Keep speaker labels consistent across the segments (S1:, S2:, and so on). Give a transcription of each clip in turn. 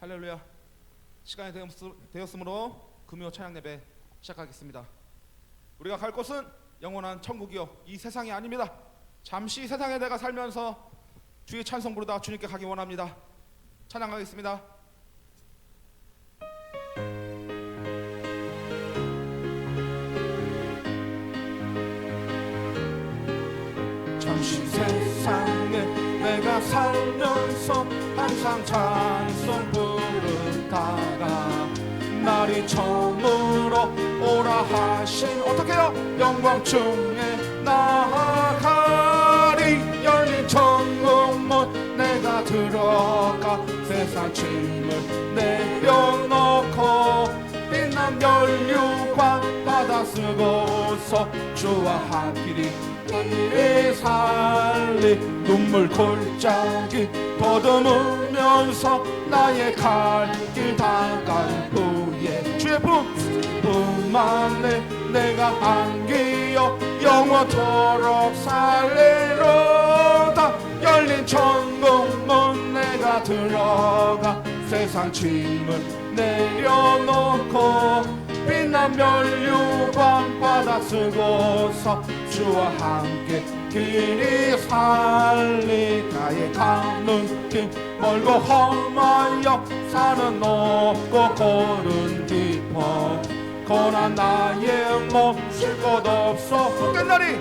S1: 할렐루야. 시간이 되었으므로 금요 찬양 예배 시작하겠습니다. 우리가 갈 곳은 영원한 천국이요 이 세상이 아닙니다. 잠시 세상에 내가 살면서 주의 찬송 부르다 주님께 가기 원합니다. 찬양하겠습니다. 잠시 세상에 내가 살면서 항상 찬송 부르다가 날이 처음으로 오라 하신 어떻게요? 영광 중에 나아가리. 열린 천국문 내가 들어가 세상 짐을 내려놓고 빛난 면류관 받아 쓰고서 주와 한 길이 살리. 눈물 골짜기 더듬으면서 나의 갈 길 다간 후에 주의 품 안에 내가 안기어 영원토록 살리로다. 열린 천국문 내가 들어가 세상 짐을 내려놓고 빛난 면류관 받아 쓰고서 주와 함께 길이 살리. 나의 가는 길 멀고 험하여 산은 높고 골은 깊어 고난 나의 몸 쉴 것 없어. 복된 날이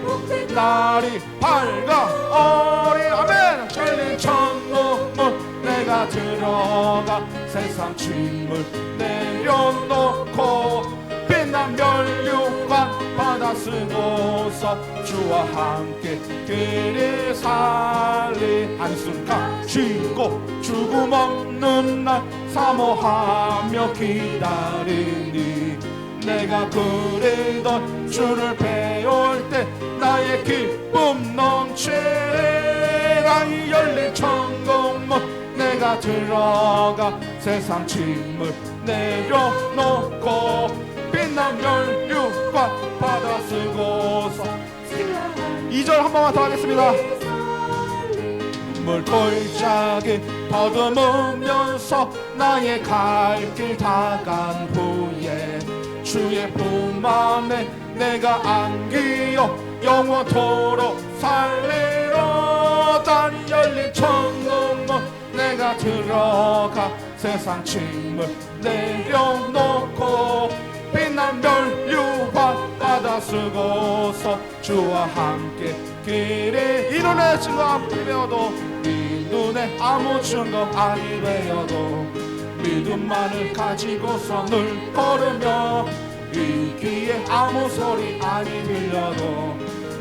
S1: 밝아 어리. 아멘. 열린 천국문 내가 들어가 세상 짐을 내려놓고 빛난 면류관 받아 쓰고서 주와 함께 길이 살리. 한순간 쉬고 죽음 없는 날 사모하며 기다리니 내가 그리던 주를 배울 때 나의 기쁨 넘치라. 열린 천국문 내가 들어가 세상 짐을 내려놓고 빛난 면류관 받아 쓰고서 2절 한 번만 더 하겠습니다. 물 골짜기 더듬으면서 나의 갈 길 다간 후에 주의 품 안에 내가 안기어 영원토록 살리로다. 열린 천국문 내가 들어가 세상 짐을 내려놓고 빛난 면류관 받아 쓰고서 주와 함께 길이. 이 눈에 증거 아무리 배워도 이 눈에 아무 증거 아니 배워도 믿음만을 가지고서 늘 걸으며 이 귀에 아무 소리 아니 들려도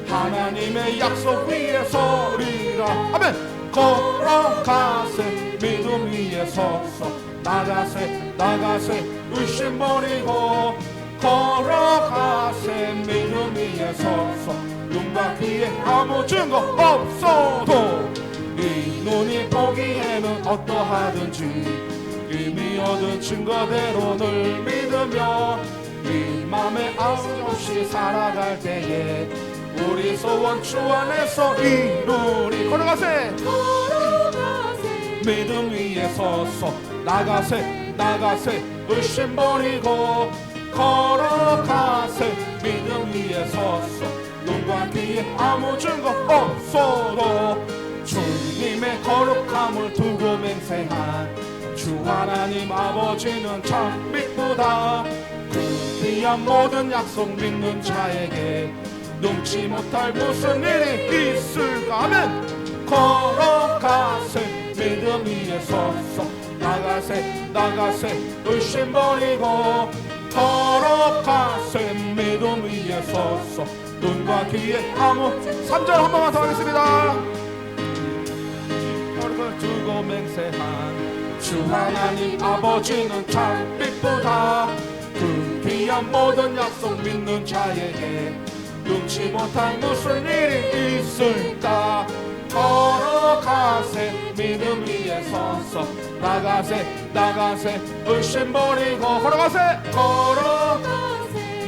S1: 하나님의 약속 위에 서리라. 아멘. 걸어가세 믿음 위에 서서 나가세 의심 버리고 걸어가세 믿음 위에 서서 눈과 귀에 아무 증거 없어도 이 눈이 보기에는 어떠하든지 이미 얻은 증거대로 늘 믿으며 이 맘에 아무 없이 살아갈 때에 우리 소원 주 안에서 이루리. 걸어가세 믿음 위에 서서 나가세 의심 버리고 걸어가세 믿음 위에 서서 눈과 귀에 아무 증거 없어도 주님의 거룩함을 두고 맹세한 주 하나님 아버지는 참 믿보다 그 귀한 모든 약속 믿는 자에게 num지 못할 무슨 일이 있을까. 아멘. 걸어가세 믿음 위에 서서 나가세 의심 버리고 걸어가세 믿음 위에 서서 눈과 귀에 아무. 3절 한 번만 더 하겠습니다. 거룩을 두고 맹세한 주 하나님 아버지는 참 믿보다 그 귀한 모든 약속 믿는 자에게 num지 못한 무슨 일이 있을까. 걸어가세 믿음 위에 서서 나가세 의심 버리고 걸어가세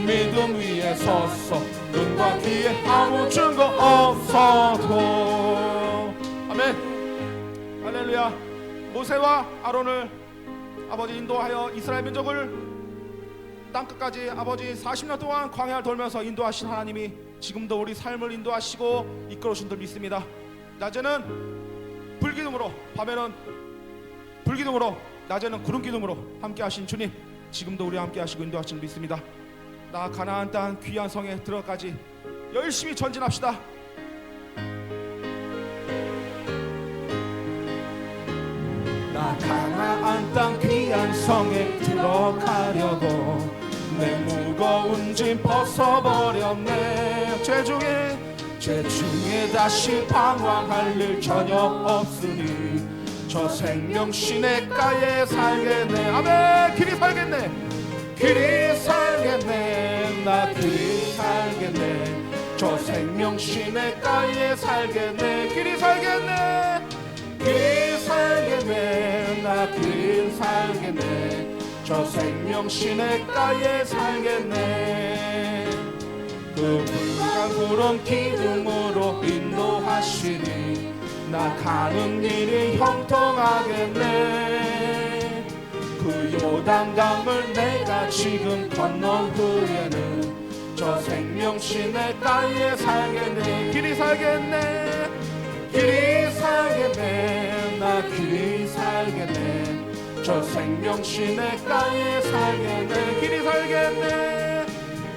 S1: 믿음 위에 서서 눈과 귀에 아무 증거 없어도. 아멘. 할렐루야. 모세와 아버지 인도하여 이스라엘 민족을 땅끝까지 아버지 40년 동안 광야를 돌면서 인도하신 하나님이 지금도 우리 삶을 인도하시고 이끌어주신 줄 믿습니다. 낮에는 불기둥으로, 밤에는 불기둥으로, 낮에는 구름기둥으로 함께하신 주님, 지금도 우리와 함께하시고 인도하신 줄 믿습니다. 나 가나안 땅 귀한 성에 들어가지 열심히 전진합시다. 나 가나안 땅 귀한 성에 들어가려고 내 무거운 짐 벗어버렸네. 죄 중에 다시 방황할 일 전혀 없으니 저 생명 시냇가에 살겠네. 아멘. 길이 살겠네. 길이 살겠네. 나 길이 살겠네. 저 생명 시냇가에 살겠네. 길이 살겠네. 길이 살겠네. 나 길이 살겠네. 저 생명 시냇가에 살겠네. 그 붉은 구름 기둥으로 인도하시니 나 가는 길이 형통하겠네. 그 요단강을 내가 지금 건넌 후에는 저 생명 시냇가에 살겠네. 길이 살겠네. 길이 살겠네. 나 길이 살겠네. 저 생명 시냇가에 살겠네. 길이 살겠네.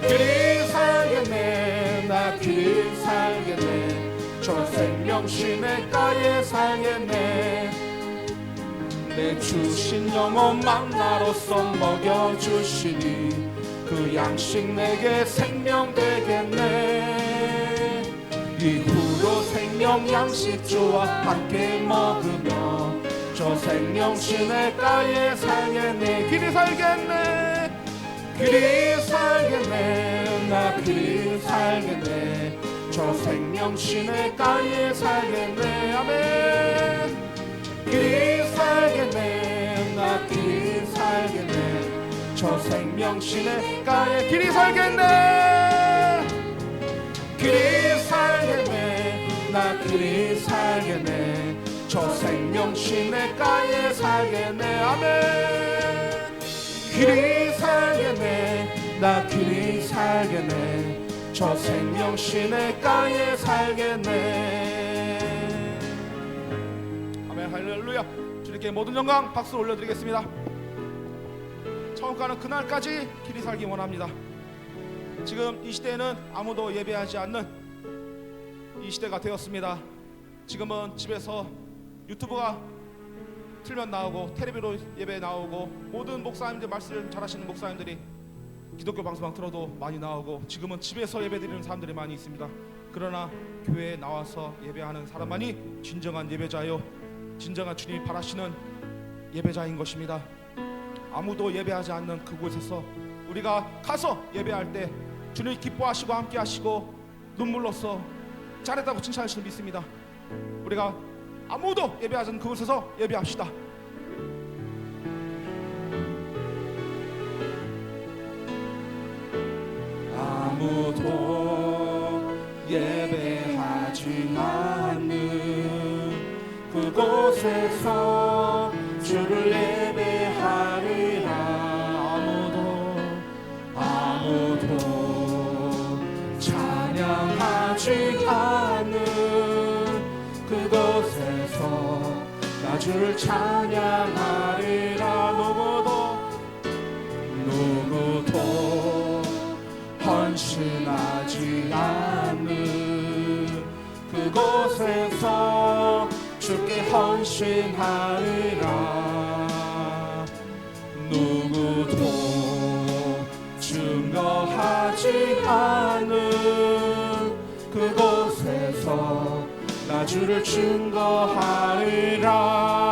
S1: 길이 살겠네. 나 길이 살겠네. 저 생명 시냇가에 살겠네. 내 주신 영혼 만나로서 먹여주시니 그 양식 내게 생명 되겠네. 이후로 생명 양식주와 함께 먹으며 저 생명 시냇가에 살겠네. 길이 살겠네. 길이 살겠네. 나 길이 살겠네. 저 생명 시냇가에 살겠네. 아멘. 길이 살겠네. 나 길이 살겠네. 저 생명 시냇가에 길이 살겠네. 길이 살겠네. 나 길이 살겠네. 저 생명 시냇가에 살겠네. 아멘. 길이 살겠네. 나 길이 살겠네. 저 생명 시냇가에 살겠네. 아멘. 할렐루야. 주님께 모든 영광 박수 올려드리겠습니다. 처음 가는 그날까지 길이 살기 원합니다. 지금 이 시대에는 아무도 예배하지 않는 이 시대가 되었습니다. 지금은 집에서 유튜브가 틀면 나오고 텔레비로 예배 나오고 모든 목사님들 말씀 잘하시는 목사님들이 기독교 방송 틀어도 많이 나오고 지금은 집에서 예배드리는 사람들이 많이 있습니다. 그러나 교회에 나와서 예배하는 사람만이 진정한 예배자요, 진정한 주님이 바라시는 예배자인 것입니다. 아무도 예배하지 않는 그곳에서 우리가 가서 예배할 때 주님이 기뻐하시고 함께하시고 눈물로써 잘했다고 칭찬하시는 믿습니다. 우리가 아무도 예배하지 않는 그곳에서 예배합시다. 아무도 예배하지 않는 그곳에서 주를 예배하리라. 아무도 찬양하지 않는 그곳에서 나 주를 찬양하리라. 누구도 헌신하지 않는 그곳에서 주께 헌신하리라. 누구도 증거하지 않는 그곳에서 나 주를 증거하리라.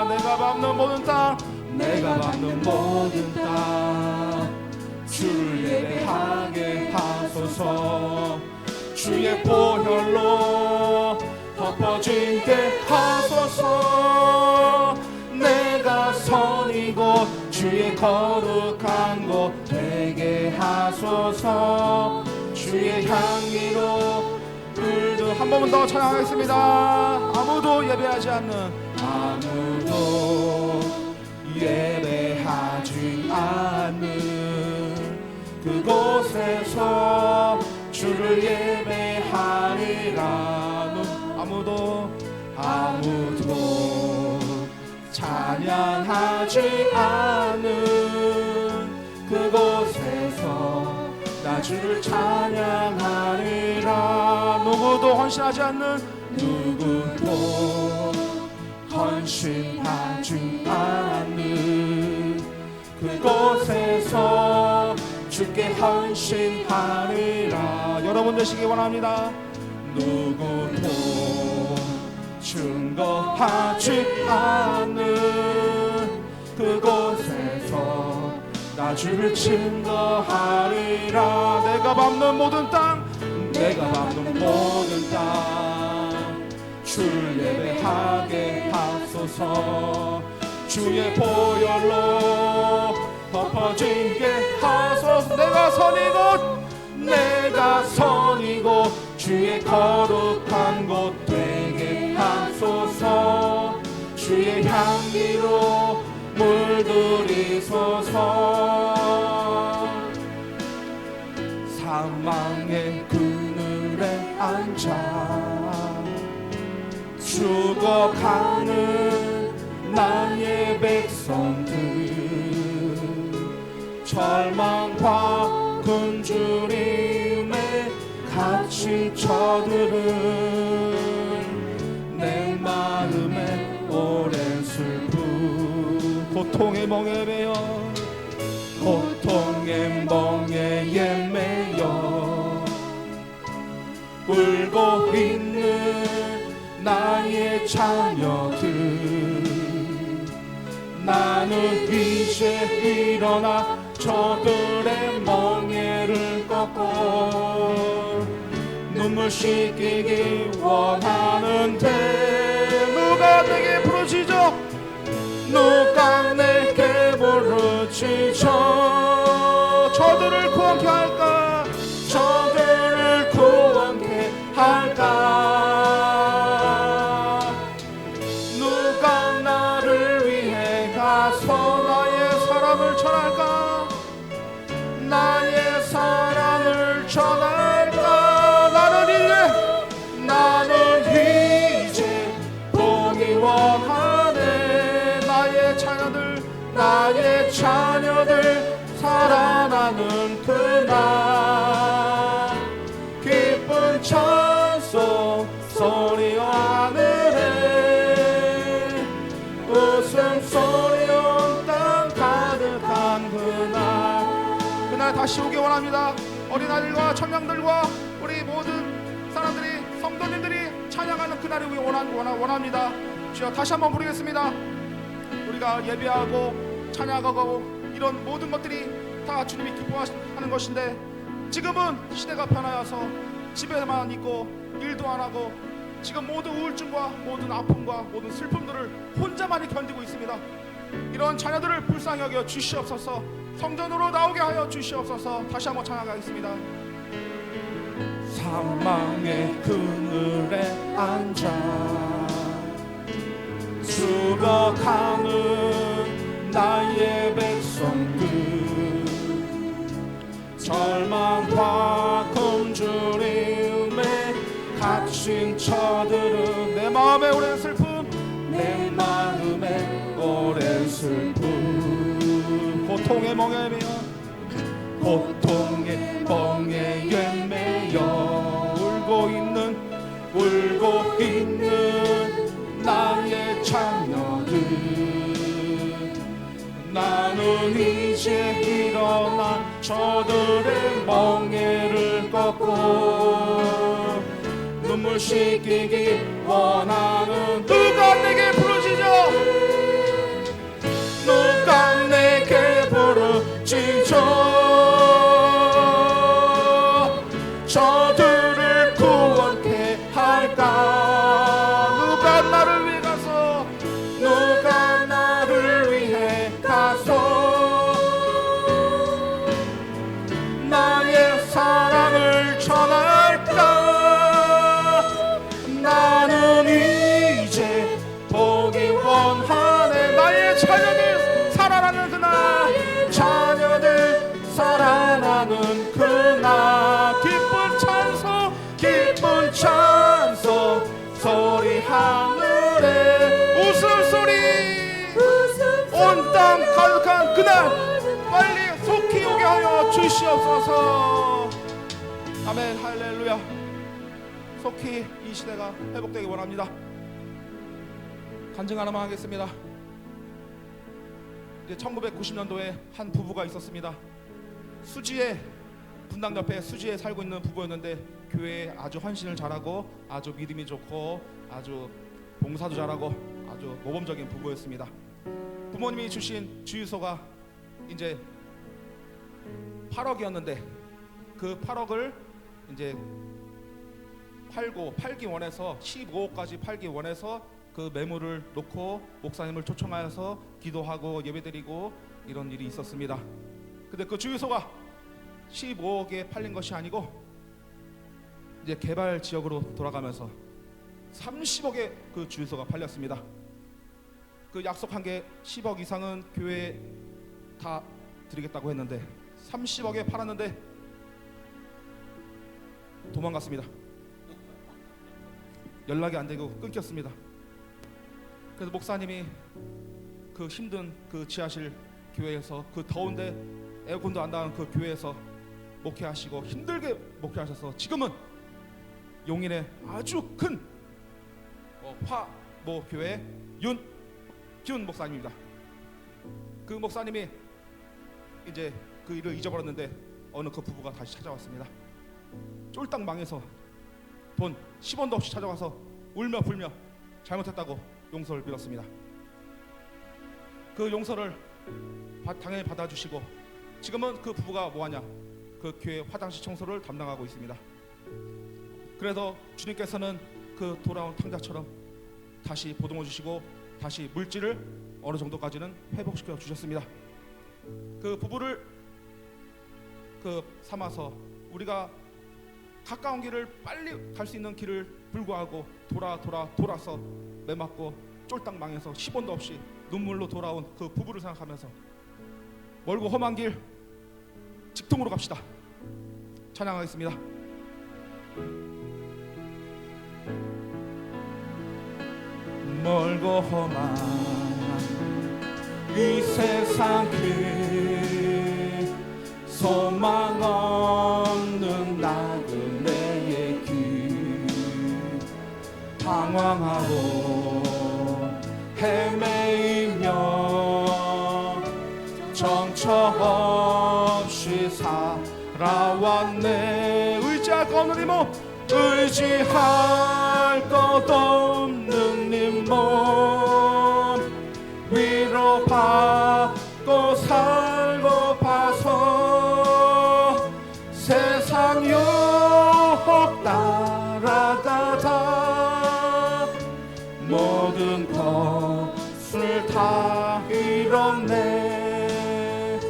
S1: 내가 밟는 모든 땅, 내가 밟는 모든 땅 주를 예배하게 하소서. 주의 보혈로 덮어지게 하소서. 내가 선이고 주의 거룩한 곳 되게 하소서. 주의 향기로 불도 한 번만 더 찬양하겠습니다. 아무도 예배하지 않는, 아무도 예배하지 예배하리라. 아무도 찬양하지 않은 그곳에서 나 주를 찬양하리라. 누구도 헌신하지 않는 그곳에서 주께 헌신하리라. 여러분 되시기 원합니다. 누구도 증거하지 않는 그곳에서 나 주를 증거하리라. 내가 밟는 모든 땅 주를 예배하게 하소서. 주의 보혈로 덮어지게 하소서. 내가 선이 곧 주의 거룩한 곳 되게 하소서. 주의 향기로 물들이소서. 사망의 그늘에 앉아 죽어가는 나의 백성들, 절망과 굶주림에 같이 쳐들은 내 마음에 오랜 슬픔, 고통의 멍에 매여 울고 있는 나의 자녀들, 나는 이제 일어나 저들의 멍에를 꺾고 눈물 씻기기 원하는데 누가 내게 부르짖어? 저들을 구원케 할까? 누가 나를 위해 가서 나의 사랑을 전할까? 나는 이제 보기 원하네. 나의 자녀들 살아나는 그날 기쁜 찬송 소리와 하늘에 웃음소리 온 땅 가득한 그날 다시 오기 원합니다. 어린아이들과 청년들과 우리 모든 사람들이, 성도님들이 찬양하는 그날이 우리 원합니다. 주여, 다시 한번 부르겠습니다. 우리가 예배하고 찬양하고 이런 모든 것들이 다 주님이 기뻐하는 것인데, 지금은 시대가 변하여서 집에만 있고 일도 안 하고 지금 모든 우울증과 모든 아픔과 모든 슬픔들을 혼자만이 견디고 있습니다. 이런 자녀들을 불쌍히 여겨 주시옵소서. 성전으로 나오게 하여 주시옵소서. 다시 한번 찬양하겠습니다. 사망의 그늘에 앉아 죽어가는 나의 백성들, 절망과 굶주림에 갇힌 저들은 내 마음에 오랜 슬픔, 고통의 멍에 매여 울고 있는 나의 자녀들, 나는 이제 일어나 저들의 멍에를 꺾고 눈물 씻기기 원하는 누가 내게 부르짖어? 저들을 구원케 할까? 누가 나를 위해 가서 나의 사랑을 전할까? 나는 이제 보기 원하네. 나의 자녀들 살아나는 그날 기쁜 찬송 빨리 속히 오게 하여 주시옵소서. 아멘. 할렐루야. 속히 이 시대가 회복되기 원합니다. 간증 하나만 하겠습니다. 이제 1990년도에 한 부부가 있었습니다. 수지에, 분당 옆에 수지에 살고 있는 부부였는데 교회에 아주 헌신을 잘하고 아주 믿음이 좋고 아주 봉사도 잘하고 아주 모범적인 부부였습니다. 부모님이 주신 주유소가 이제 8억이었는데 그 8억을 이제 팔기 원해서 15억까지 팔기 원해서 그 매물을 놓고 목사님을 초청하여서 기도하고 예배드리고 이런 일이 있었습니다. 근데 그 주유소가 15억에 팔린 것이 아니고 이제 개발 지역으로 돌아가면서 30억에 그 주유소가 팔렸습니다. 그 약속한 게 10억 이상은 교회에 다 드리겠다고 했는데 30억에 팔았는데 도망갔습니다. 연락이 안 되고 끊겼습니다. 그래서 목사님이 그 힘든 그 지하실 교회에서 그 더운데 에어컨도 안 나간 그 교회에서 목회하시고 힘들게 목회하셔서 지금은 용인의 아주 큰 화모 교회 윤기훈 목사님입니다. 그 목사님이 이제 그 일을 잊어버렸는데 어느 그 부부가 다시 찾아왔습니다. 쫄딱 망해서 돈 10원도 없이 찾아와서 울며 불며 잘못했다고 용서를 빌었습니다. 그 용서를 당연히 받아주시고 지금은 그 부부가 뭐하냐, 그 교회 화장실 청소를 담당하고 있습니다. 그래서 주님께서는 그 돌아온 탕자처럼 다시 보듬어 주시고 다시 물질을 어느 정도까지는 회복시켜 주셨습니다. 그 부부를 삼아서 우리가 가까운 길을 빨리 갈 수 있는 길을 불구하고 돌아서 매맞고 쫄딱 망해서 10원도 없이 눈물로 돌아온 그 부부를 생각하면서 멀고 험한 길 직통으로 갑시다. 찬양하겠습니다. 멀고 험한 이 세상 길 소망 없는 나그네의 길 방황하고 헤매이며 정처 없이 살아왔네. 의지할 것 없는 이몸 의지할 것 없는 이몸 위로받고 살고 봐서 세상 유혹 따라가다 모든 것을 다 잃었네.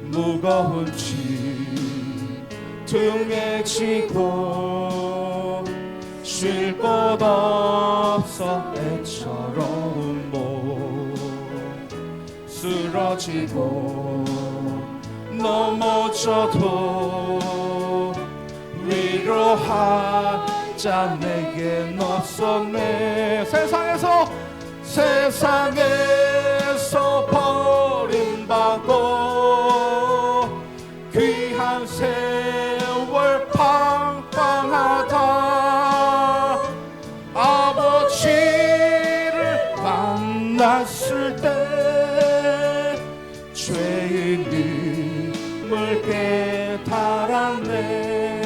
S1: 무거운 짐 등에 지고 쉴 곳 없어 애처로운 몸 쓰러지고 넘어져도 위로하자 내겐 없었네. 세상에서 버림받고 귀한 세월 방황하다 아버지를 만났을 때 죄인임을 깨달았네.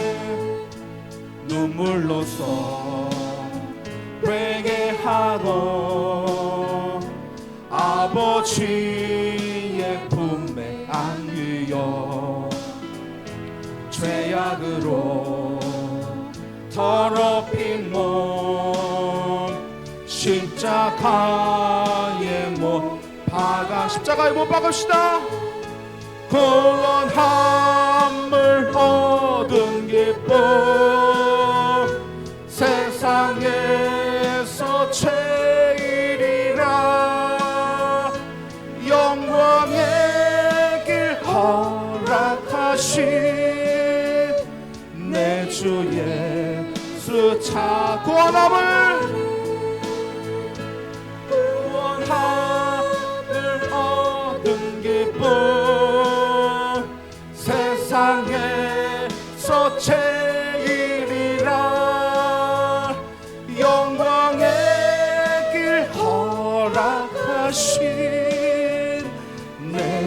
S1: 눈물로써 회개하고 아버지의 품에 안기어 죄악으로 더럽힌 몸 십자가에 못 박읍시다. 구원함을 얻은 기쁨 세상에서 제일이라 영광의 길 허락하신 내 주 예수 차 구원함을 얻은 기쁨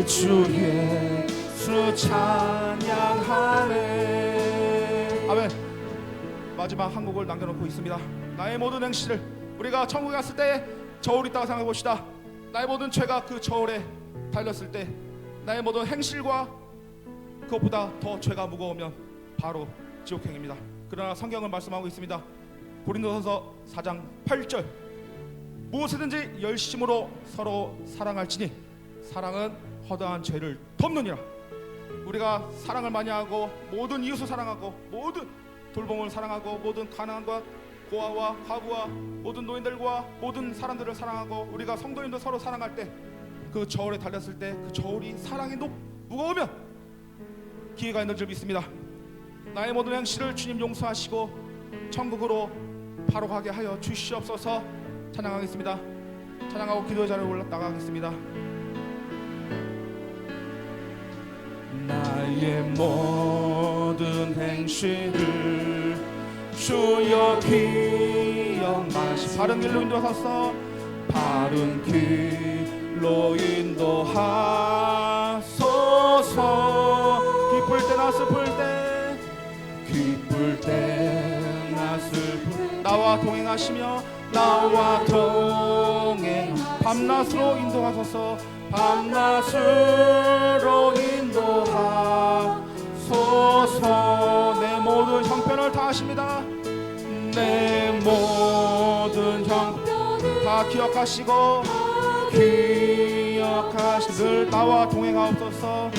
S1: 주 예수 찬양하네. 아멘. 마지막 한 곡을 남겨놓고 있습니다. 나의 모든 행실을, 우리가 천국에 갔을 때 저울 있다고 생각해 봅시다. 나의 모든 죄가 그 저울에 달렸을 때 나의 모든 행실과 그것보다 더 죄가 무거우면 바로 지옥행입니다. 그러나 성경은 말씀하고 있습니다. 고린도전서 4장 8절, 무엇이든지 열심으로 서로 사랑할지니 사랑은 허다한 죄를 덮느니라. 우리가 사랑을 많이 하고 모든 이웃을 사랑하고 모든 돌봄을 사랑하고 모든 가난과 고아와 과부와 모든 노인들과 모든 사람들을 사랑하고 우리가 성도님도 서로 사랑할 때 그 저울에 달렸을 때 그 저울이 사랑이 무거우면 기회가 있는 줄 믿습니다. 나의 모든 행실을 주님 용서하시고 천국으로 바로 가게 하여 주시옵소서. 찬양하겠습니다. 찬양하고 기도의 자리에 올라가겠습니다. 나의 모든 행실을 주여 기억하시, 바른 길로 인도하소서. 바른 길로 인도하소서. 기쁠 때나 슬플 때, 기쁠 때나 슬플, 나와 동행하시며 나와 동행, 밤낮으로 인도하소서. 밤낮으로 인도하소서. 내 모든 형편을 다 아십니다. 내 모든 형편 다 기억하시고 늘 나와 동행하옵소서.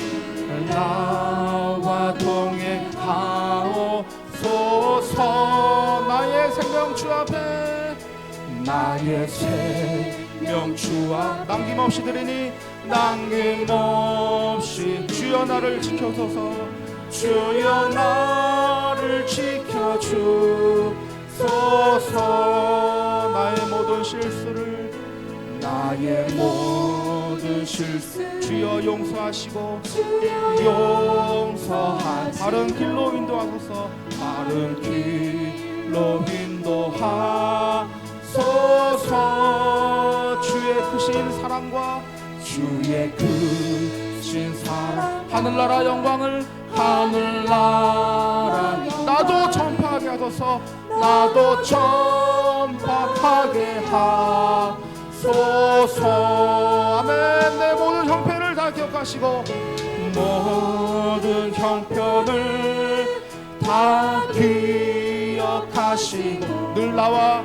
S1: 나와 동행하옵소서. 나의 생명 주 앞에, 나의 생명 주 앞 남김없이 드리니 남김없이 주여 나를 지켜소서. 주여 나를 지켜주소서. 나의 모든 실수를, 나의 모든 실수 주여 용서하시고 용서한 바른 길로 인도하소서. 바른 길로 인도하소서. 주의 크신 사랑과 주의 크신 사랑, 하늘나라 영광을 하늘나라 나도 전파하게 하소서. 나도 전파하게 하소서. 아멘. 내 모든 형편을 다 기억하시고 모든 형편을 다 기억하시고 늘 나와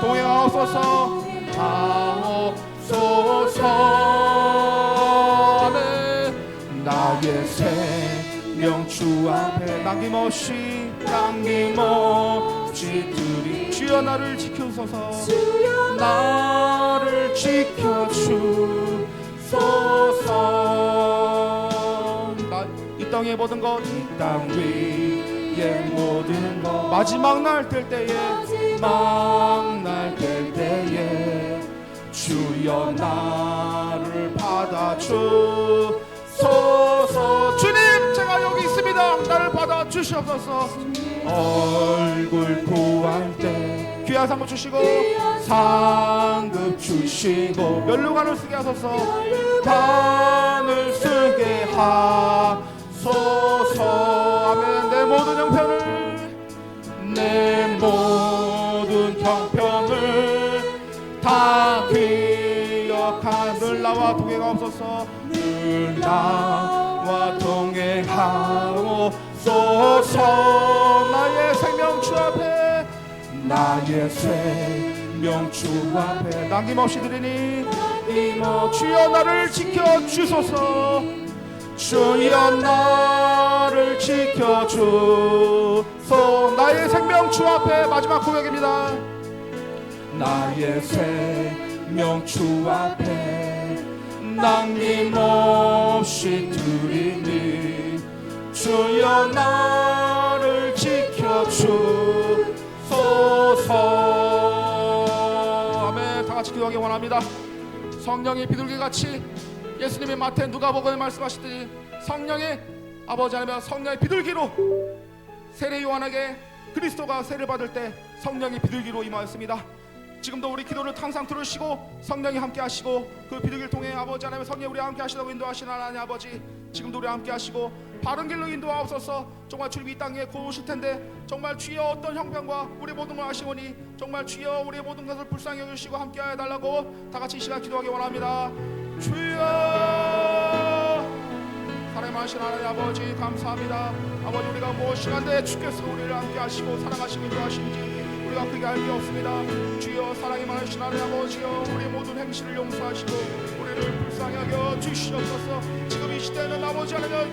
S1: 동행하옵소서. 하옵소서. 아멘. 나의 생명 주 앞에 남김없이 드리. 주여 나를 지켜소서. 나를 지켜주소서. 이 땅의 모든 것, 이 땅 위의 모든 것, 마지막 날 될 때에, 주여 나를 받아주소서. 주님, 제가 여기 있습니다. 나를 받아주시옵소서. 얼굴 구할 때 귀한 상급 주시고 면류관을 쓰게 하소서. 관을 쓰게 하소서. 아멘. 내 모든 형편을 다 기억하 늘 나와 동행하옵소서. 늘 나와 동행하옵소서. 나의 생명 주 앞에, 나의 생명 주 앞에 남김없이 드리니 주여 나를 지켜주소서. 주여 나를 지켜주소서. 나의 생명 주 앞에 마지막 고백입니다. 나의 생명 주 앞에 남김없이 드리니 주여 나를 지켜주소서. 아멘. 다 같이 기도하기 원합니다. 성령의 비둘기같이 예수님의 마태 누가복음에 말씀하시듯이 성령의 아버지 아니면 성령의 비둘기로 세례 요한에게 그리스도가 세례를 받을 때 성령의 비둘기로 임하였습니다. 지금도 우리 기도를 항상 들으시고 성령이 함께 하시고 그 비둘기를 통해 아버지 하나님의 성령이 우리 함께 하시다고 인도하시는 하나님 아버지, 지금도 우리 함께 하시고 바른 길로 인도하옵소서. 정말 주님 이 땅에 고우실 텐데 정말 주여 어떤 형편과 우리 모든 걸 아시오니 정말 주여 우리의 모든 것을 불쌍히 여기시고 함께하여 달라고 다 같이 이 시간 기도하기 원합니다. 주여, 사랑의 많으신 하나님 아버지 감사합니다. 아버지, 우리가 무엇이간데 주께서 우리를 함께 하시고 사랑하시고 인도하시는지 우리가 크게 알 게 없습니다. 주여, 사랑이 많으신 하나님 아버지여, 우리의 모든 행실을 용서하시고 우리를 불쌍히 여겨 주시옵소서. 지금 이 시대는 아버지 하나님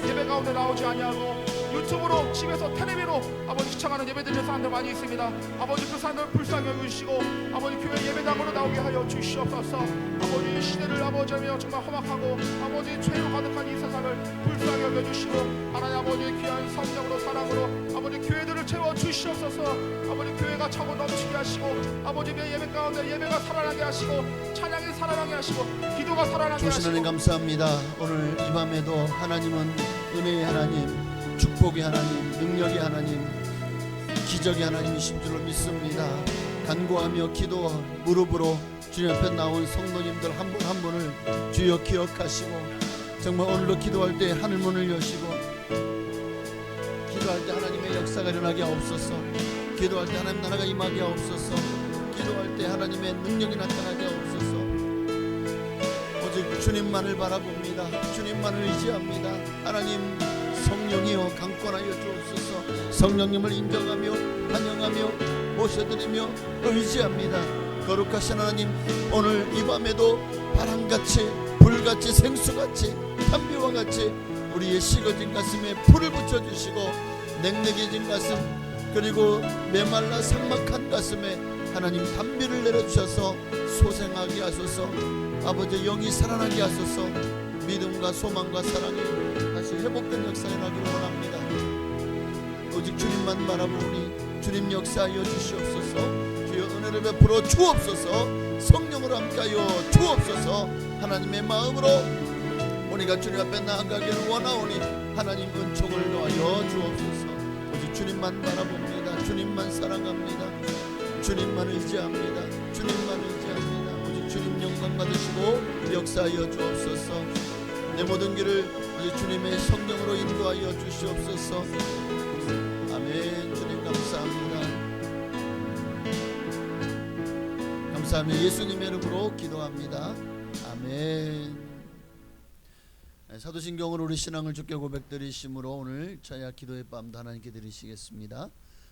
S1: 예배 가운데 나오지 아니하고 유튜브로 집에서 텔레비로 아버지 시청하는 예배드리는 사람들 많이 있습니다. 아버지, 그 사람들 불쌍히 여기시고 아버지 교회 예배당으로 나오게 하여 주시옵소서. 아버지, 이 시대를 아버지 하며 정말 험악하고 아버지 죄로 가득한 이 세상을 불쌍히 여겨주시고 하나님 아버지 귀한 성령으로 사랑으로 아버지 교회들을 채워 주시옵소서. 아버지, 교회가 차고 넘치게 하시고 아버지 예배 가운데 예배가 살아나게 하시고 찬양이 살아나게 하시고 기도가 살아나게 하시고.
S2: 주시는 감사합니다. 오늘 이 밤에도 하나님은 은혜의 하나님, 축복의 하나님, 능력의 하나님, 기적의 하나님이신 줄로 믿습니다. 간구하며 기도 무릎으로 주님 앞에 나온 성도님들 한 분 한 분을 주여 기억하시고 정말 오늘도 기도할 때 하늘문을 여시고 기도할 때 하나님의 역사가 일어나게 하옵소서. 기도할 때 하나님 나라가 임하게 하옵소서. 기도할 때 하나님의 능력이 나타나게 하옵소서. 오직 주님만을 바라봅니다. 주님만을 의지합니다. 하나님, 성령이여 강권하여 주옵소서. 성령님을 인정하며 환영하며 모셔드리며 의지합니다. 거룩하신 하나님, 오늘 이 밤에도 바람같이 불같이 생수같이 탄비와 같이 우리의 식어진 가슴에 불을 붙여주시고 냉랭해진 가슴 그리고 메말라 삭막한 가슴에 하나님 단비를 내려주셔서 소생하게 하소서. 아버지, 영이 살아나게 하소서. 믿음과 소망과 사랑이 다시 회복된 역사에 나기를 원합니다. 오직 주님만 바라보니 주님 역사하여 주시옵소서. 주여 은혜를 베풀어 주옵소서. 성령으로 함께하여 주옵소서. 하나님의 마음으로 우리가 주님 앞에 나아가기를 원하오니 하나님 은총을 더하여 주옵소서. 오직 주님만 바라봅니다. 주님만 사랑합니다. 주님만 의지합니다. 주님만 의지합니다. 오직 주님 영광 받으시고 역사하여 주옵소서. 내 모든 길을 오직 주님의 성령으로 인도하여 주시옵소서. 아멘. 주님 감사합니다. 감사하며 예수님의 이름으로 기도합니다. 아멘. 사도신경으로 우리 신앙을 주께 고백드리심으로 오늘 저녁 기도의 밤도 하나님께 드리시겠습니다.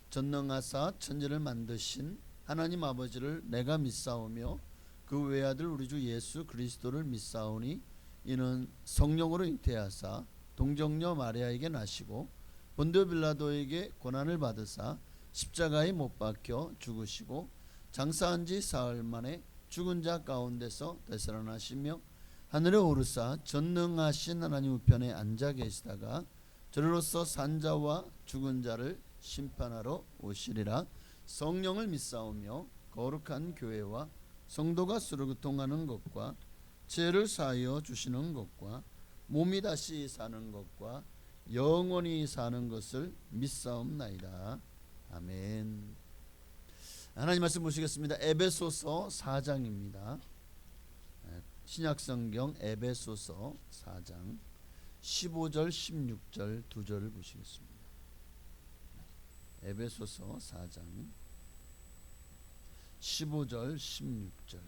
S2: 전능하사 천지를 만드신 하나님 아버지를 내가 믿사오며 그 외아들 우리 주 예수 그리스도를 믿사오니 이는 성령으로 잉태하사 동정녀 마리아에게 나시고 본디오 빌라도에게 고난을 받으사 십자가에 못 박혀 죽으시고 장사한 지 사흘 만에 죽은 자 가운데서 되살아나시며 하늘에 오르사 전능하신 하나님 우편에 앉아 계시다가 저리로서 산자와 죽은 자를 심판하러 오시리라. 성령을 믿사오며 거룩한 교회와 성도가 서로 교통하는 것과 죄를 사하여 주시는 것과 몸이 다시 사는 것과 영원히 사는 것을 믿사옵나이다. 아멘. 하나님 말씀 보시겠습니다. 에베소서 4장입니다. 신약성경 에베소서 4장 15절 16절 두 절을 보시겠습니다. 에베소서 4장 15절 16절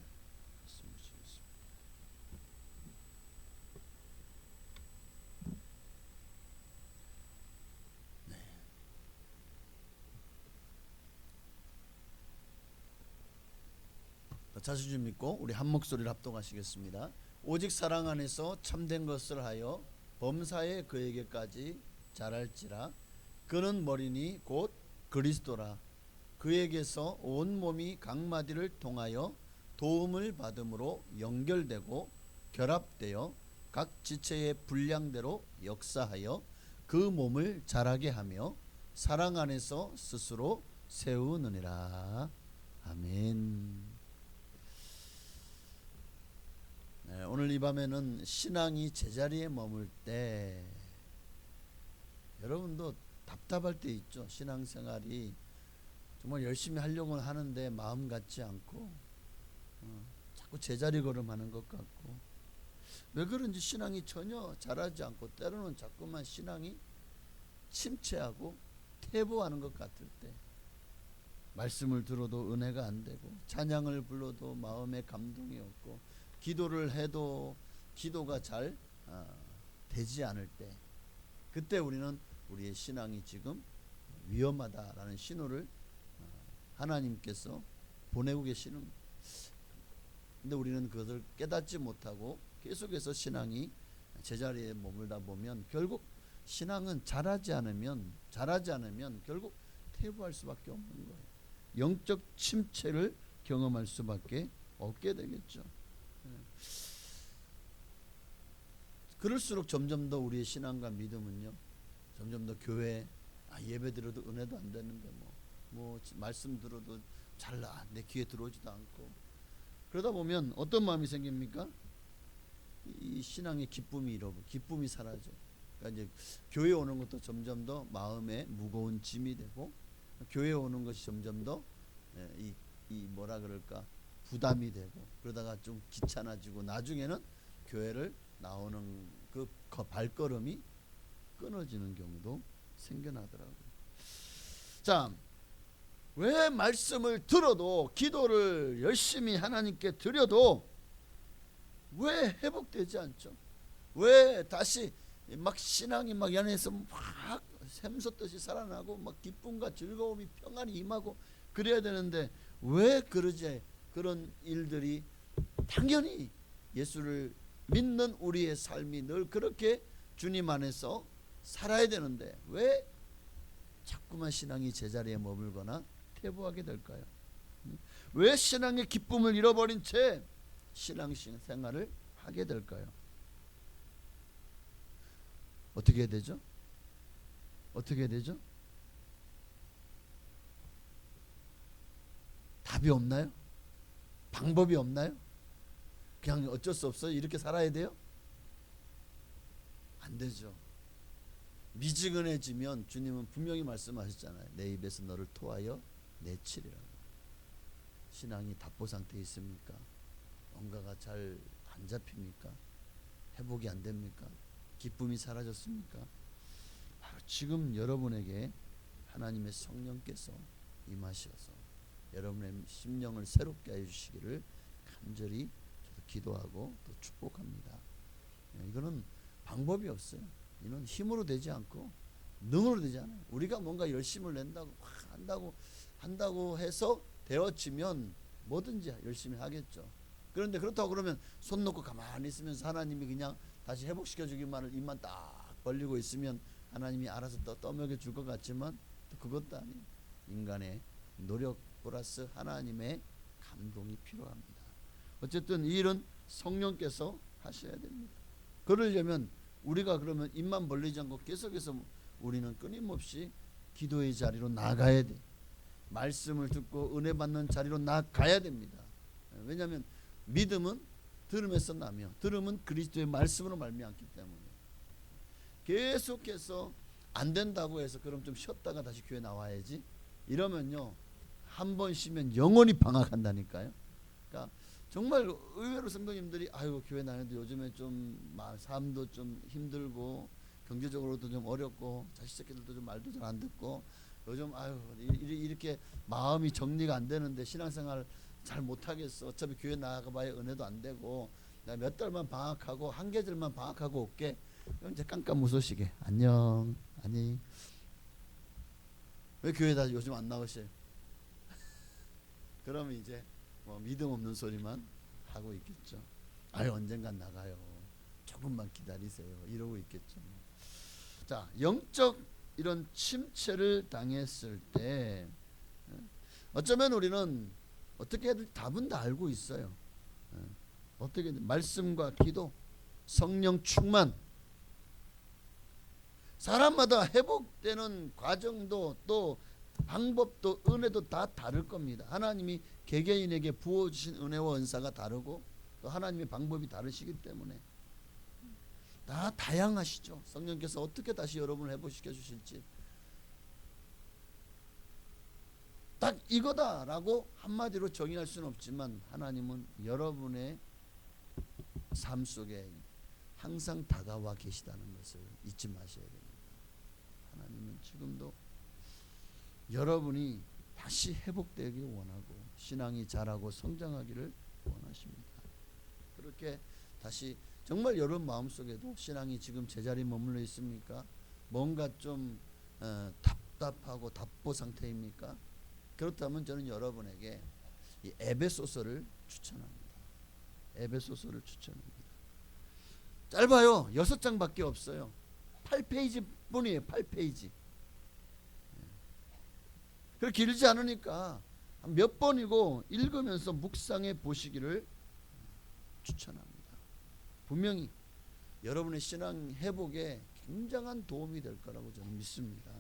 S2: 자주 믿고 우리 한 목소리를 합동하시겠습니다. 오직 사랑 안에서 참된 것을 하여 범사에 그에게까지 자랄지라. 그는 머리니 곧 그리스도라. 그에게서 온 몸이 각 마디를 통하여 도움을 받음으로 연결되고 결합되어 각 지체의 분량대로 역사하여 그 몸을 자라게 하며 사랑 안에서 스스로 세우느니라. 아멘. 오늘 이 밤에는 신앙이 제자리에 머물 때 여러분도 답답할 때 있죠. 신앙생활이 정말 열심히 하려고는 하는데 마음 같지 않고 자꾸 제자리 걸음하는 것 같고, 왜 그런지 신앙이 전혀 자라지 않고 때로는 자꾸만 신앙이 침체하고 퇴보하는 것 같을 때, 말씀을 들어도 은혜가 안 되고 찬양을 불러도 마음에 감동이 없고 기도를 해도 기도가 잘 되지 않을 때, 그때 우리는 우리의 신앙이 지금 위험하다라는 신호를 하나님께서 보내고 계시는 거예요. 근데 우리는 그것을 깨닫지 못하고 계속해서 신앙이 제자리에 머물다 보면 결국 신앙은 자라지 않으면 결국 퇴보할 수밖에 없는 거예요. 영적 침체를 경험할 수밖에 없게 되겠죠. 그럴수록 점점 더 우리의 신앙과 믿음은요, 점점 더 교회 예배 들어도 은혜도 안 되는데 뭐 말씀 들어도 잘 내 귀에 들어오지도 않고, 그러다 보면 어떤 마음이 생깁니까? 이 신앙의 기쁨이 사라져. 그러니까 이제 교회 오는 것도 점점 더 마음에 무거운 짐이 되고, 교회 오는 것이 점점 더 이 뭐라 그럴까, 부담이 되고, 그러다가 좀 귀찮아지고 나중에는 교회를 나오는 그 발걸음이 끊어지는 경우도 생겨나더라고요. 자, 왜 말씀을 들어도 기도를 열심히 하나님께 드려도 왜 회복되지 않죠? 왜 다시 막 신앙이 막 안에서 막 샘솟듯이 살아나고 막 기쁨과 즐거움이 평안이 임하고 그래야 되는데 왜 그러지? 그런 일들이 당연히 예수를 믿는 우리의 삶이 늘 그렇게 주님 안에서 살아야 되는데 왜 자꾸만 신앙이 제자리에 머물거나 퇴보하게 될까요? 왜 신앙의 기쁨을 잃어버린 채 신앙 생활을 하게 될까요? 어떻게 해야 되죠? 어떻게 해야 되죠? 답이 없나요? 방법이 없나요? 그냥 어쩔 수 없어요? 이렇게 살아야 돼요? 안 되죠. 미지근해지면 주님은 분명히 말씀하셨잖아요. 내 입에서 너를 토하여 내치리라. 신앙이 답보 상태에 있습니까? 뭔가가 잘 안 잡힙니까? 회복이 안 됩니까? 기쁨이 사라졌습니까? 바로 지금 여러분에게 하나님의 성령께서 임하셔서 여러분의 심령을 새롭게 해주시기를 간절히 저도 기도하고 또 축복합니다. 이거는 방법이 없어요. 이는 힘으로 되지 않고 능으로 되지 않아요. 우리가 뭔가 열심을 낸다고 한다고 해서 되어지면 뭐든지 열심히 하겠죠. 그런데 그렇다고 그러면 손 놓고 가만히 있으면서 하나님이 그냥 다시 회복시켜 주기만을 입만 딱 벌리고 있으면 하나님이 알아서 떠먹여 줄 것 같지만 또 그것도 아니에요. 인간의 노력 플러스 하나님의 감동이 필요합니다. 어쨌든 이 일은 성령께서 하셔야 됩니다. 그러려면 우리가 그러면 입만 벌리지 않고 계속해서 우리는 끊임없이 기도의 자리로 나가야 돼. 말씀을 듣고 은혜 받는 자리로 나가야 됩니다. 왜냐하면 믿음은 들음에서 나며 들음은 그리스도의 말씀으로 말미암기 때문에 계속해서 안 된다고 해서 그럼 좀 쉬었다가 다시 교회 나와야지 이러면요 한 번 쉬면 영원히 방학한다니까요. 그러니까 정말 의외로 성도님들이 아이고 교회 다녀도 요즘에 좀 삶도 좀 힘들고 경제적으로도 좀 어렵고 자식 새끼들도 좀 말도 잘 안 듣고 요즘 아유 이렇게 마음이 정리가 안 되는데 신앙생활 잘 못하겠어. 어차피 교회 나가봐야 은혜도 안 되고 나 몇 달만 방학하고 한 계절만 방학하고 올게. 그럼 이제 깜깜 웃으시게 안녕 아니 왜 교회 다 요즘 안 나오셔요? 그러면 이제 뭐 믿음 없는 소리만 하고 있겠죠. 아유 언젠간 나가요. 조금만 기다리세요. 이러고 있겠죠. 자 영적 이런 침체를 당했을 때 어쩌면 우리는 어떻게 해도 답은 다 알고 있어요. 어떻게 말씀과 기도, 성령 충만, 사람마다 회복되는 과정도 또 방법도 은혜도 다 다를 겁니다. 하나님이 개개인에게 부어주신 은혜와 은사가 다르고 또 하나님의 방법이 다르시기 때문에 다 다양하시죠. 성령께서 어떻게 다시 여러분을 회복시켜 주실지. 딱 이거다라고 한마디로 정의할 수는 없지만 하나님은 여러분의 삶 속에 항상 다가와 계시다는 것을 잊지 마셔야 됩니다. 하나님은 지금도 여러분이 다시 회복되길 원하고 신앙이 자라고 성장하기를 원하십니다. 그렇게 다시 정말 여러분 마음속에도 신앙이 지금 제자리에 머물러 있습니까? 뭔가 좀 답답하고 답보 상태입니까? 그렇다면 저는 여러분에게 이 에베소서를 추천합니다. 에베소서를 추천합니다. 짧아요. 6장밖에 없어요. 8페이지 뿐이에요. 8페이지. 그렇게 길지 않으니까 몇 번이고 읽으면서 묵상해 보시기를 추천합니다. 분명히 여러분의 신앙 회복에 굉장한 도움이 될 거라고 저는 믿습니다.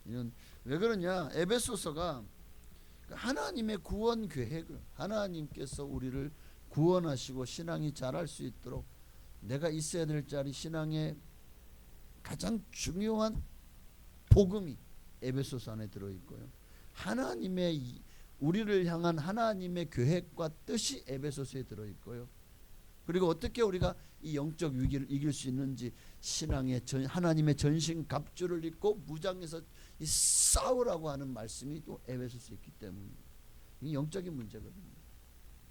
S2: 이건 왜 그러냐? 에베소서가 하나님의 구원 계획을, 하나님께서 우리를 구원하시고 신앙이 자랄 수 있도록 내가 있어야 될 자리, 신앙의 가장 중요한 복음이 에베소서 안에 들어있고요. 하나님의 우리를 향한 하나님의 계획과 뜻이 에베소서에 들어있고요. 그리고 어떻게 우리가 이 영적 위기를 이길 수 있는지 신앙의 하나님의 전신갑주를 입고 무장해서 싸우라고 하는 말씀이 또 에베소서에 있기 때문입니다. 이 영적인 문제거든요.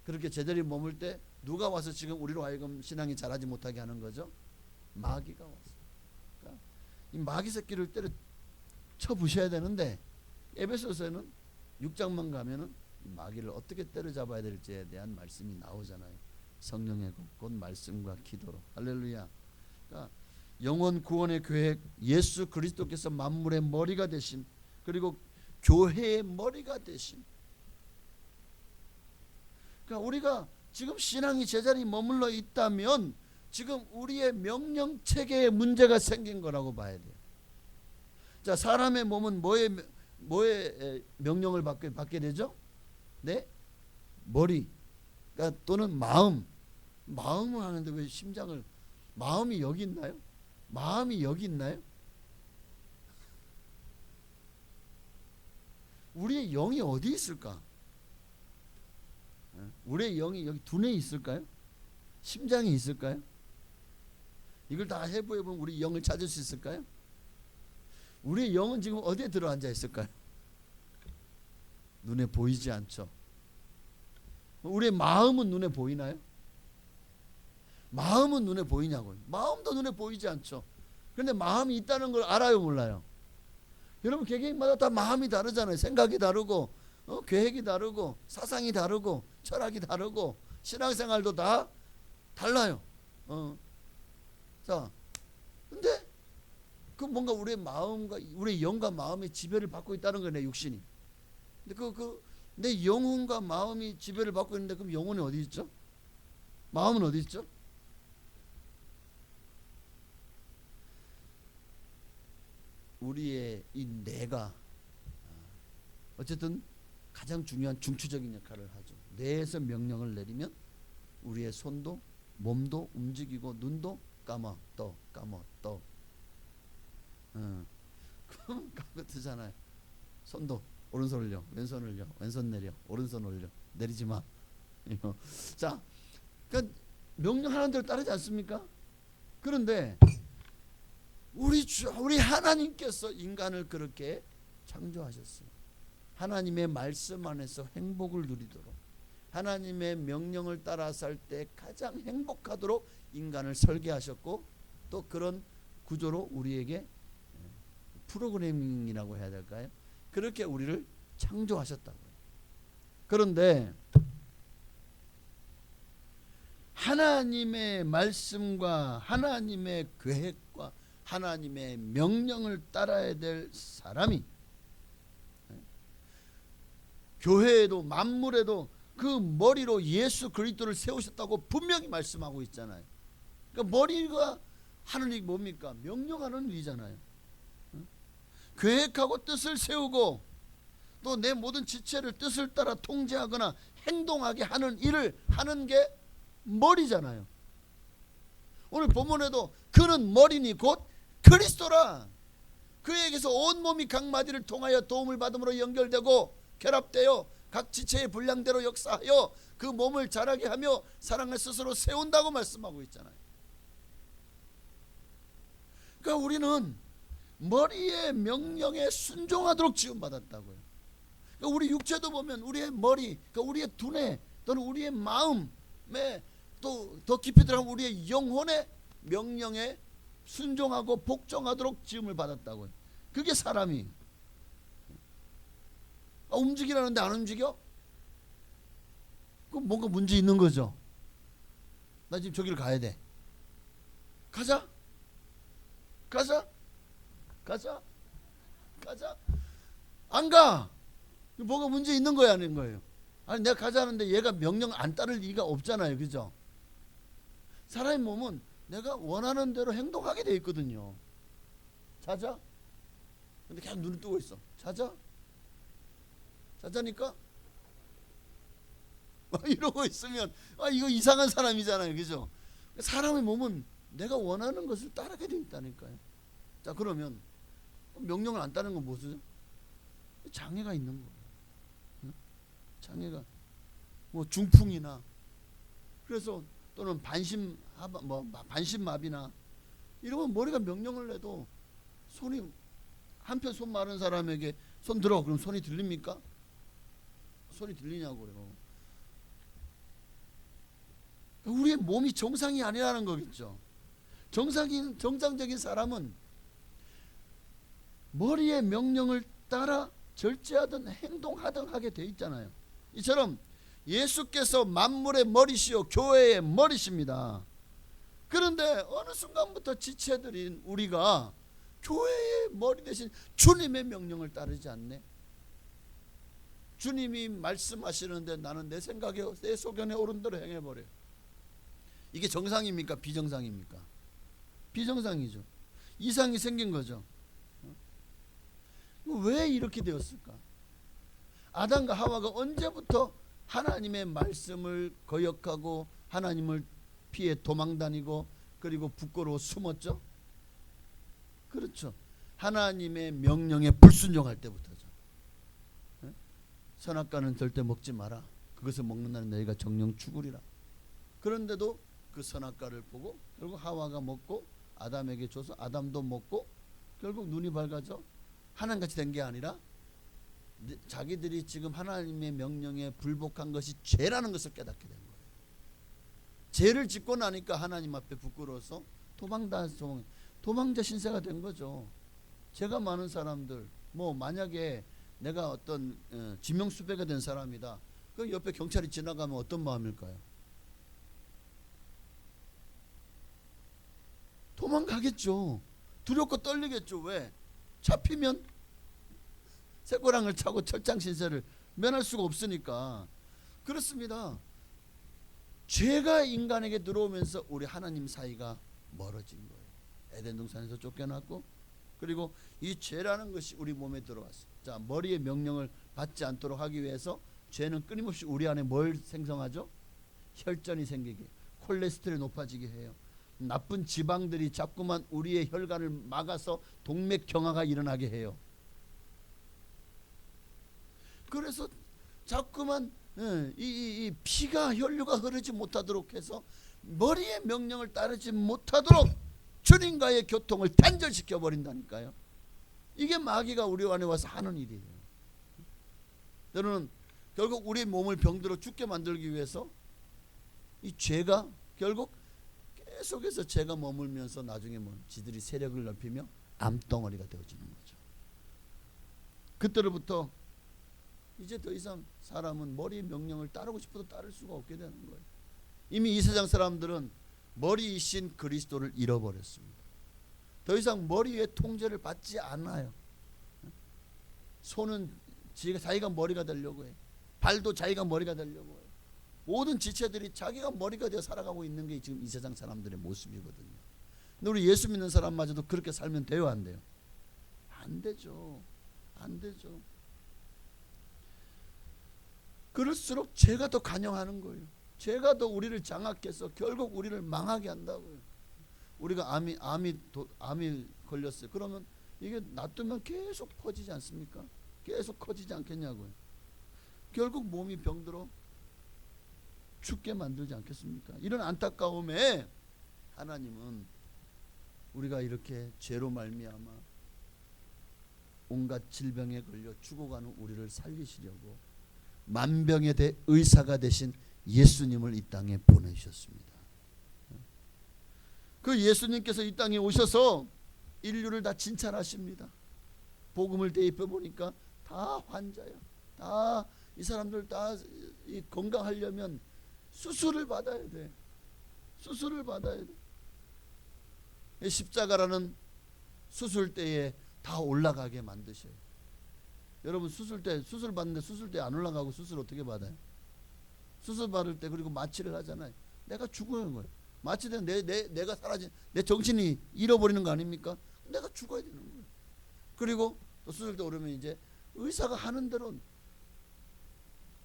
S2: 그렇게 제자리에 머물 때 누가 와서 지금 우리로 하여금 신앙이 자라지 못하게 하는 거죠? 마귀가 와서. 그러니까 이 마귀 새끼를 때려 쳐부셔야 되는데 에베소서에는 6장만 가면은 마귀를 어떻게 때려잡아야 될지에 대한 말씀이 나오잖아요. 성령의 곧 말씀과 기도로. 할렐루야. 그러니까 영원 구원의 계획, 예수 그리스도께서 만물의 머리가 되심, 그리고 교회의 머리가 되심. 그러니까 우리가 지금 신앙이 제자리에 머물러 있다면 지금 우리의 명령 체계에 문제가 생긴 거라고 봐야 돼요. 자, 사람의 몸은 뭐의 명령을 받게 되죠? 네? 머리, 그러니까 또는 마음. 마음을 하는데 왜 심장을, 마음이 여기 있나요? 마음이 여기 있나요? 우리의 영이 어디 있을까? 우리의 영이 여기 두뇌에 있을까요? 심장에 있을까요? 이걸 다 해부해보면 우리 영을 찾을 수 있을까요? 우리의 영은 지금 어디에 들어앉아 있을까요? 눈에 보이지 않죠. 우리의 마음은 눈에 보이나요? 마음은 눈에 보이냐고요. 마음도 눈에 보이지 않죠. 그런데 마음이 있다는 걸 알아요, 몰라요? 여러분 개개인마다 다 마음이 다르잖아요. 생각이 다르고 계획이 다르고 사상이 다르고 철학이 다르고 신앙생활도 다 달라요. 자, 근데 그 뭔가 우리의 마음과 우리의 영과 마음의 지배를 받고 있다는 거네, 육신이. 근데 내 영혼과 마음이 지배를 받고 있는데 그럼 영혼이 어디 있죠? 마음은 어디 있죠? 우리의 이 뇌가 어쨌든 가장 중요한 중추적인 역할을 하죠. 뇌에서 명령을 내리면 우리의 손도 몸도 움직이고 눈도 감아 떠 그럼 그렇잖아요. 손도 오른손 올려, 왼손 올려, 왼손 내려, 오른손 올려, 내리지 마. 자, 그러니까 명령하는 대로 따르지 않습니까? 그런데 우리 하나님께서 인간을 그렇게 창조하셨어요. 하나님의 말씀 안에서 행복을 누리도록, 하나님의 명령을 따라 살 때 가장 행복하도록 인간을 설계하셨고, 또 그런 구조로 우리에게 프로그래밍이라고 해야 될까요? 그렇게 우리를 창조하셨다고요. 그런데 하나님의 말씀과 하나님의 계획과 하나님의 명령을 따라야 될 사람이 교회에도 만물에도 그 머리로 예수 그리스도를 세우셨다고 분명히 말씀하고 있잖아요. 그러니까 머리가 하는 일이 뭡니까? 명령하는 일이잖아요. 계획하고 뜻을 세우고 또 내 모든 지체를 뜻을 따라 통제하거나 행동하게 하는 일을 하는 게 머리잖아요. 오늘 본문에도 그는 머리니 곧 그리스도라. 그에게서 온 몸이 각 마디를 통하여 도움을 받음으로 연결되고 결합되어 각 지체의 분량대로 역사하여 그 몸을 자라게 하며 사랑을 스스로 세운다고 말씀하고 있잖아요. 그러니까 우리는 머리의 명령에 순종하도록 지음받았다고요. 그러니까 우리 육체도 보면 우리의 머리, 그러니까 우리의 두뇌 또는 우리의 마음에 또 더 깊이 들어가면 우리의 영혼의 명령에 순종하고 복종하도록 지음을 받았다고요. 그게 사람이 움직이라는데 안 움직여? 그럼 뭔가 문제 있는 거죠. 나 지금 저기를 가야 돼. 가자. 안 가. 뭐가 문제 있는 거야, 아닌 거예요? 아니 내가 가자는데 얘가 명령 안 따를 리가 없잖아요, 그죠? 사람의 몸은 내가 원하는 대로 행동하게 돼 있거든요. 자자. 근데 그냥 눈을 뜨고 있어. 자자니까 이러고 있으면 이거 이상한 사람이잖아요, 그죠? 사람의 몸은 내가 원하는 것을 따르게 돼 있다니까요. 자, 그러면 명령을 안 따르는 건 무엇이죠? 장애가 있는 거예요. 장애가 뭐 중풍이나 그래서 또는 반신마비나 이러면 머리가 명령을 내도 손이 한편 손 마른 사람에게 손 들어 그럼 손이 들립니까? 손이 들리냐고 그래요. 우리의 몸이 정상이 아니라는 거겠죠. 정상적인 사람은 머리의 명령을 따라 절제하든 행동하든 하게 돼 있잖아요. 이처럼 예수께서 만물의 머리시요 교회의 머리십니다. 그런데 어느 순간부터 지체들인 우리가 교회의 머리 대신 주님의 명령을 따르지 않네. 주님이 말씀하시는데 나는 내 생각에 내 소견에 오른 대로 행해버려요. 이게 정상입니까? 비정상입니까? 비정상이죠. 이상이 생긴 거죠. 왜 이렇게 되었을까? 아담과 하와가 언제부터 하나님의 말씀을 거역하고 하나님을 피해 도망다니고 그리고 부끄러워 숨었죠? 그렇죠. 하나님의 명령에 불순종할 때부터죠. 선악과는 절대 먹지 마라. 그것을 먹는 날은 너희가 정령 죽으리라. 그런데도 그 선악과를 보고 결국 하와가 먹고 아담에게 줘서 아담도 먹고 결국 눈이 밝아져 하나님같이 된 게 아니라 자기들이 지금 하나님의 명령에 불복한 것이 죄라는 것을 깨닫게 된 거예요. 죄를 짓고 나니까 하나님 앞에 부끄러워서 도망자 신세가 된 거죠. 죄가 많은 사람들 만약에 내가 어떤 지명수배가 된 사람이다. 그럼 옆에 경찰이 지나가면 어떤 마음일까요? 도망가겠죠. 두렵고 떨리겠죠. 왜? 잡히면 쇠고랑을 차고 철장 신세를 면할 수가 없으니까. 그렇습니다. 죄가 인간에게 들어오면서 우리 하나님 사이가 멀어진 거예요. 에덴 동산에서 쫓겨났고 그리고 이 죄라는 것이 우리 몸에 들어왔어요. 자, 머리의 명령을 받지 않도록 하기 위해서 죄는 끊임없이 우리 안에 뭘 생성하죠? 혈전이 생기게, 콜레스테롤이 높아지게 해요. 나쁜 지방들이 자꾸만 우리의 혈관을 막아서 동맥경화가 일어나게 해요. 그래서 자꾸만 이 피가 혈류가 흐르지 못하도록 해서 머리의 명령을 따르지 못하도록 주님과의 교통을 단절시켜 버린다니까요. 이게 마귀가 우리 안에 와서 하는 일이에요. 여러분 결국 우리 몸을 병들어 죽게 만들기 위해서 이 죄가 결국 계속해서 죄가 머물면서 나중에 지들이 세력을 넓히며 암덩어리가 되어지는 거죠. 그때로부터 이제 더 이상 사람은 머리의 명령을 따르고 싶어도 따를 수가 없게 되는 거예요. 이미 이 세상 사람들은 머리이신 그리스도를 잃어버렸습니다. 더 이상 머리의 통제를 받지 않아요. 손은 자기가 머리가 되려고 해요. 발도 자기가 머리가 되려고 해요. 모든 지체들이 자기가 머리가 되어 살아가고 있는 게 지금 이 세상 사람들의 모습이거든요. 근데 우리 예수 믿는 사람마저도 그렇게 살면 돼요, 안 돼요? 안 되죠. 안 되죠. 그럴수록 죄가 더 간영하는 거예요. 죄가 더 우리를 장악해서 결국 우리를 망하게 한다고요. 우리가 암이 걸렸어요. 그러면 이게 놔두면 계속 퍼지지 않습니까? 계속 커지지 않겠냐고요. 결국 몸이 병들어 죽게 만들지 않겠습니까? 이런 안타까움에 하나님은 우리가 이렇게 죄로 말미암아 온갖 질병에 걸려 죽어가는 우리를 살리시려고 만병의 의사가 되신 예수님을 이 땅에 보내주셨습니다. 그 예수님께서 이 땅에 오셔서 인류를 다 진찰하십니다. 복음을 대입해 보니까 다 환자야. 다 이 사람들 다 건강하려면 수술을 받아야 돼. 수술을 받아야 돼. 십자가라는 수술대에 다 올라가게 만드셔요. 여러분 수술대 수술 받는데 수술대 안 올라가고 수술 어떻게 받아요? 수술 받을 때 그리고 마취를 하잖아요. 내가 죽어야 하는 거예요. 마취된 내가 사라진 내 정신이 잃어버리는 거 아닙니까? 내가 죽어야 되는 거예요. 그리고 또 수술대 오르면 이제 의사가 하는 대로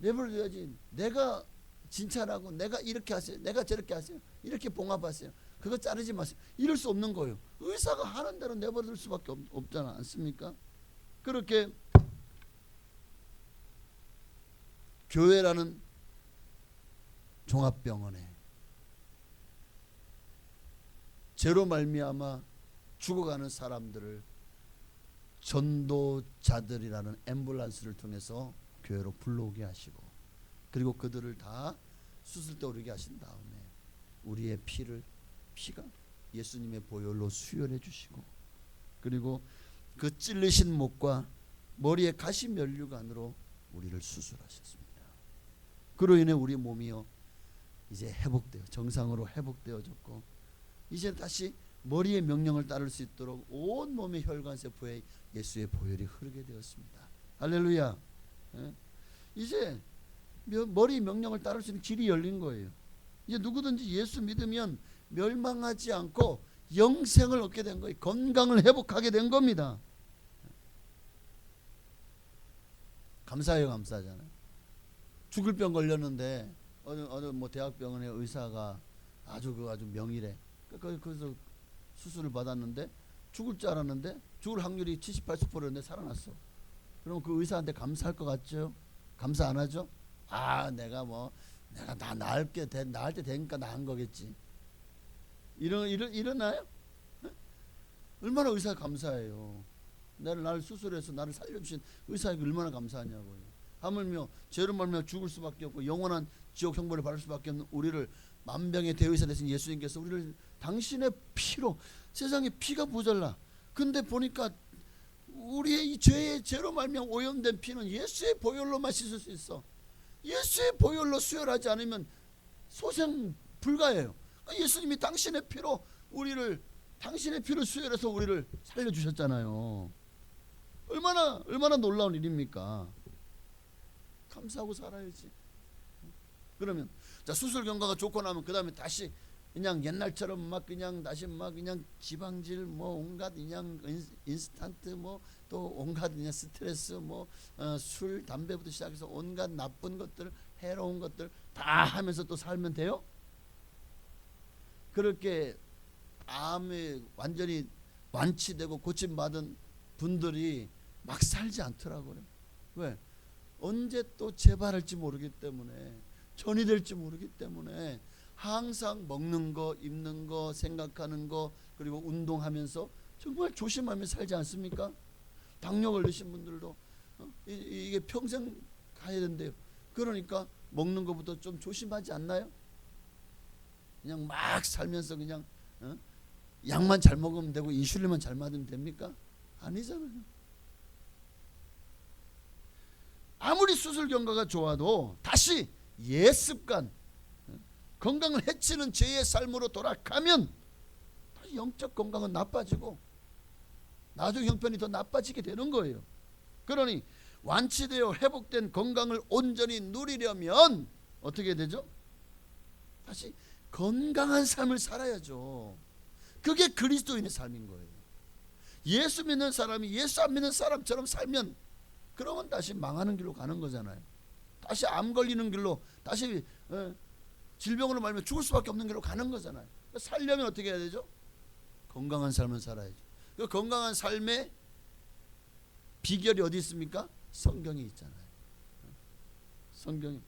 S2: 내버려둬야지. 내가 진찰하고 내가 이렇게 하세요. 내가 저렇게 하세요. 이렇게 봉합하세요. 그거 자르지 마세요. 이럴 수 없는 거예요. 의사가 하는 대로 내버려둘 수밖에 없잖아 않습니까? 그렇게 교회라는 종합병원에 죄로 말미암아 죽어가는 사람들을 전도자들이라는 앰뷸런스를 통해서 교회로 불러오게 하시고 그리고 그들을 다 수술대 오르게 하신 다음에 우리의 피가 예수님의 보혈로 수혈해 주시고 그리고 그 찔리신 목과 머리에 가시 면류관으로 우리를 수술하셨습니다. 그로 인해 우리 몸이요 이제 회복되어 정상으로 회복되어졌고 이제 다시 머리의 명령을 따를 수 있도록 온 몸의 혈관세포에 예수의 보혈이 흐르게 되었습니다. 할렐루야. 이제 머리 명령을 따를 수 있는 길이 열린 거예요. 이제 누구든지 예수 믿으면 멸망하지 않고 영생을 얻게 된 거예요. 건강을 회복하게 된 겁니다. 감사해요, 감사하잖아요. 죽을 병 걸렸는데 어느 뭐 대학병원의 의사가 아주 명의래. 그래서 수술을 받았는데 죽을 줄 알았는데 죽을 확률이 70, 80%였는데 살아났어. 그럼 그 의사한테 감사할 것 같죠? 감사 안 하죠? 내가 다 나을 때 되니까 나은 거겠지. 일어나요? 얼마나 의사가 감사해요. 나를 수술해서 나를 살려주신 의사에게 얼마나 감사하냐고요. 하물며 죄로 말미암아 죽을 수밖에 없고 영원한 지옥 형벌을 받을 수밖에 없는 우리를 만병의 대의사 되신 예수님께서 우리를 당신의 피로 세상에 피가 모자라. 근데 보니까 우리의 이 죄로 말미암아 오염된 피는 예수의 보혈로만 씻을 수 있어. 예수의 보혈로 수혈하지 않으면 소생 불가해요. 예수님이 당신의 피로 수혈해서 우리를 살려주셨잖아요. 얼마나 놀라운 일입니까? 감사하고 살아야지. 그러면 자 수술 경과가 좋고 나면 그 다음에 다시 그냥 옛날처럼 다시 그냥 지방질 온갖 그냥 인스턴트 또 온갖 그냥 스트레스 술 담배부터 시작해서 온갖 나쁜 것들 해로운 것들 다 하면서 또 살면 돼요? 그렇게 암에 완전히 완치되고 고침받은 분들이 막 살지 않더라고요. 왜? 언제 또 재발할지 모르기 때문에 전이 될지 모르기 때문에 항상 먹는 거, 입는 거, 생각하는 거 그리고 운동하면서 정말 조심하면서 살지 않습니까? 당뇨 걸리신 분들도 이게 평생 가야 된대요. 그러니까 먹는 것부터 좀 조심하지 않나요? 그냥 막 살면서 그냥 약만 잘 먹으면 되고 인슐린만 잘 맞으면 됩니까? 아니잖아요. 아무리 수술 경과가 좋아도 다시 옛 습관 건강을 해치는 죄의 삶으로 돌아가면 다시 영적 건강은 나빠지고 나중 형편이 더 나빠지게 되는 거예요. 그러니 완치되어 회복된 건강을 온전히 누리려면 어떻게 되죠? 다시 건강한 삶을 살아야죠. 그게 그리스도인의 삶인 거예요. 예수 믿는 사람이 예수 안 믿는 사람처럼 살면 그러면 다시 망하는 길로 가는 거잖아요. 다시 암 걸리는 길로 다시 질병으로 말면 죽을 수밖에 없는 길로 가는 거잖아요. 살려면 어떻게 해야 되죠? 건강한 삶을 살아야죠. 그 건강한 삶의 비결이 어디 있습니까? 성경에 있잖아요. 성경이.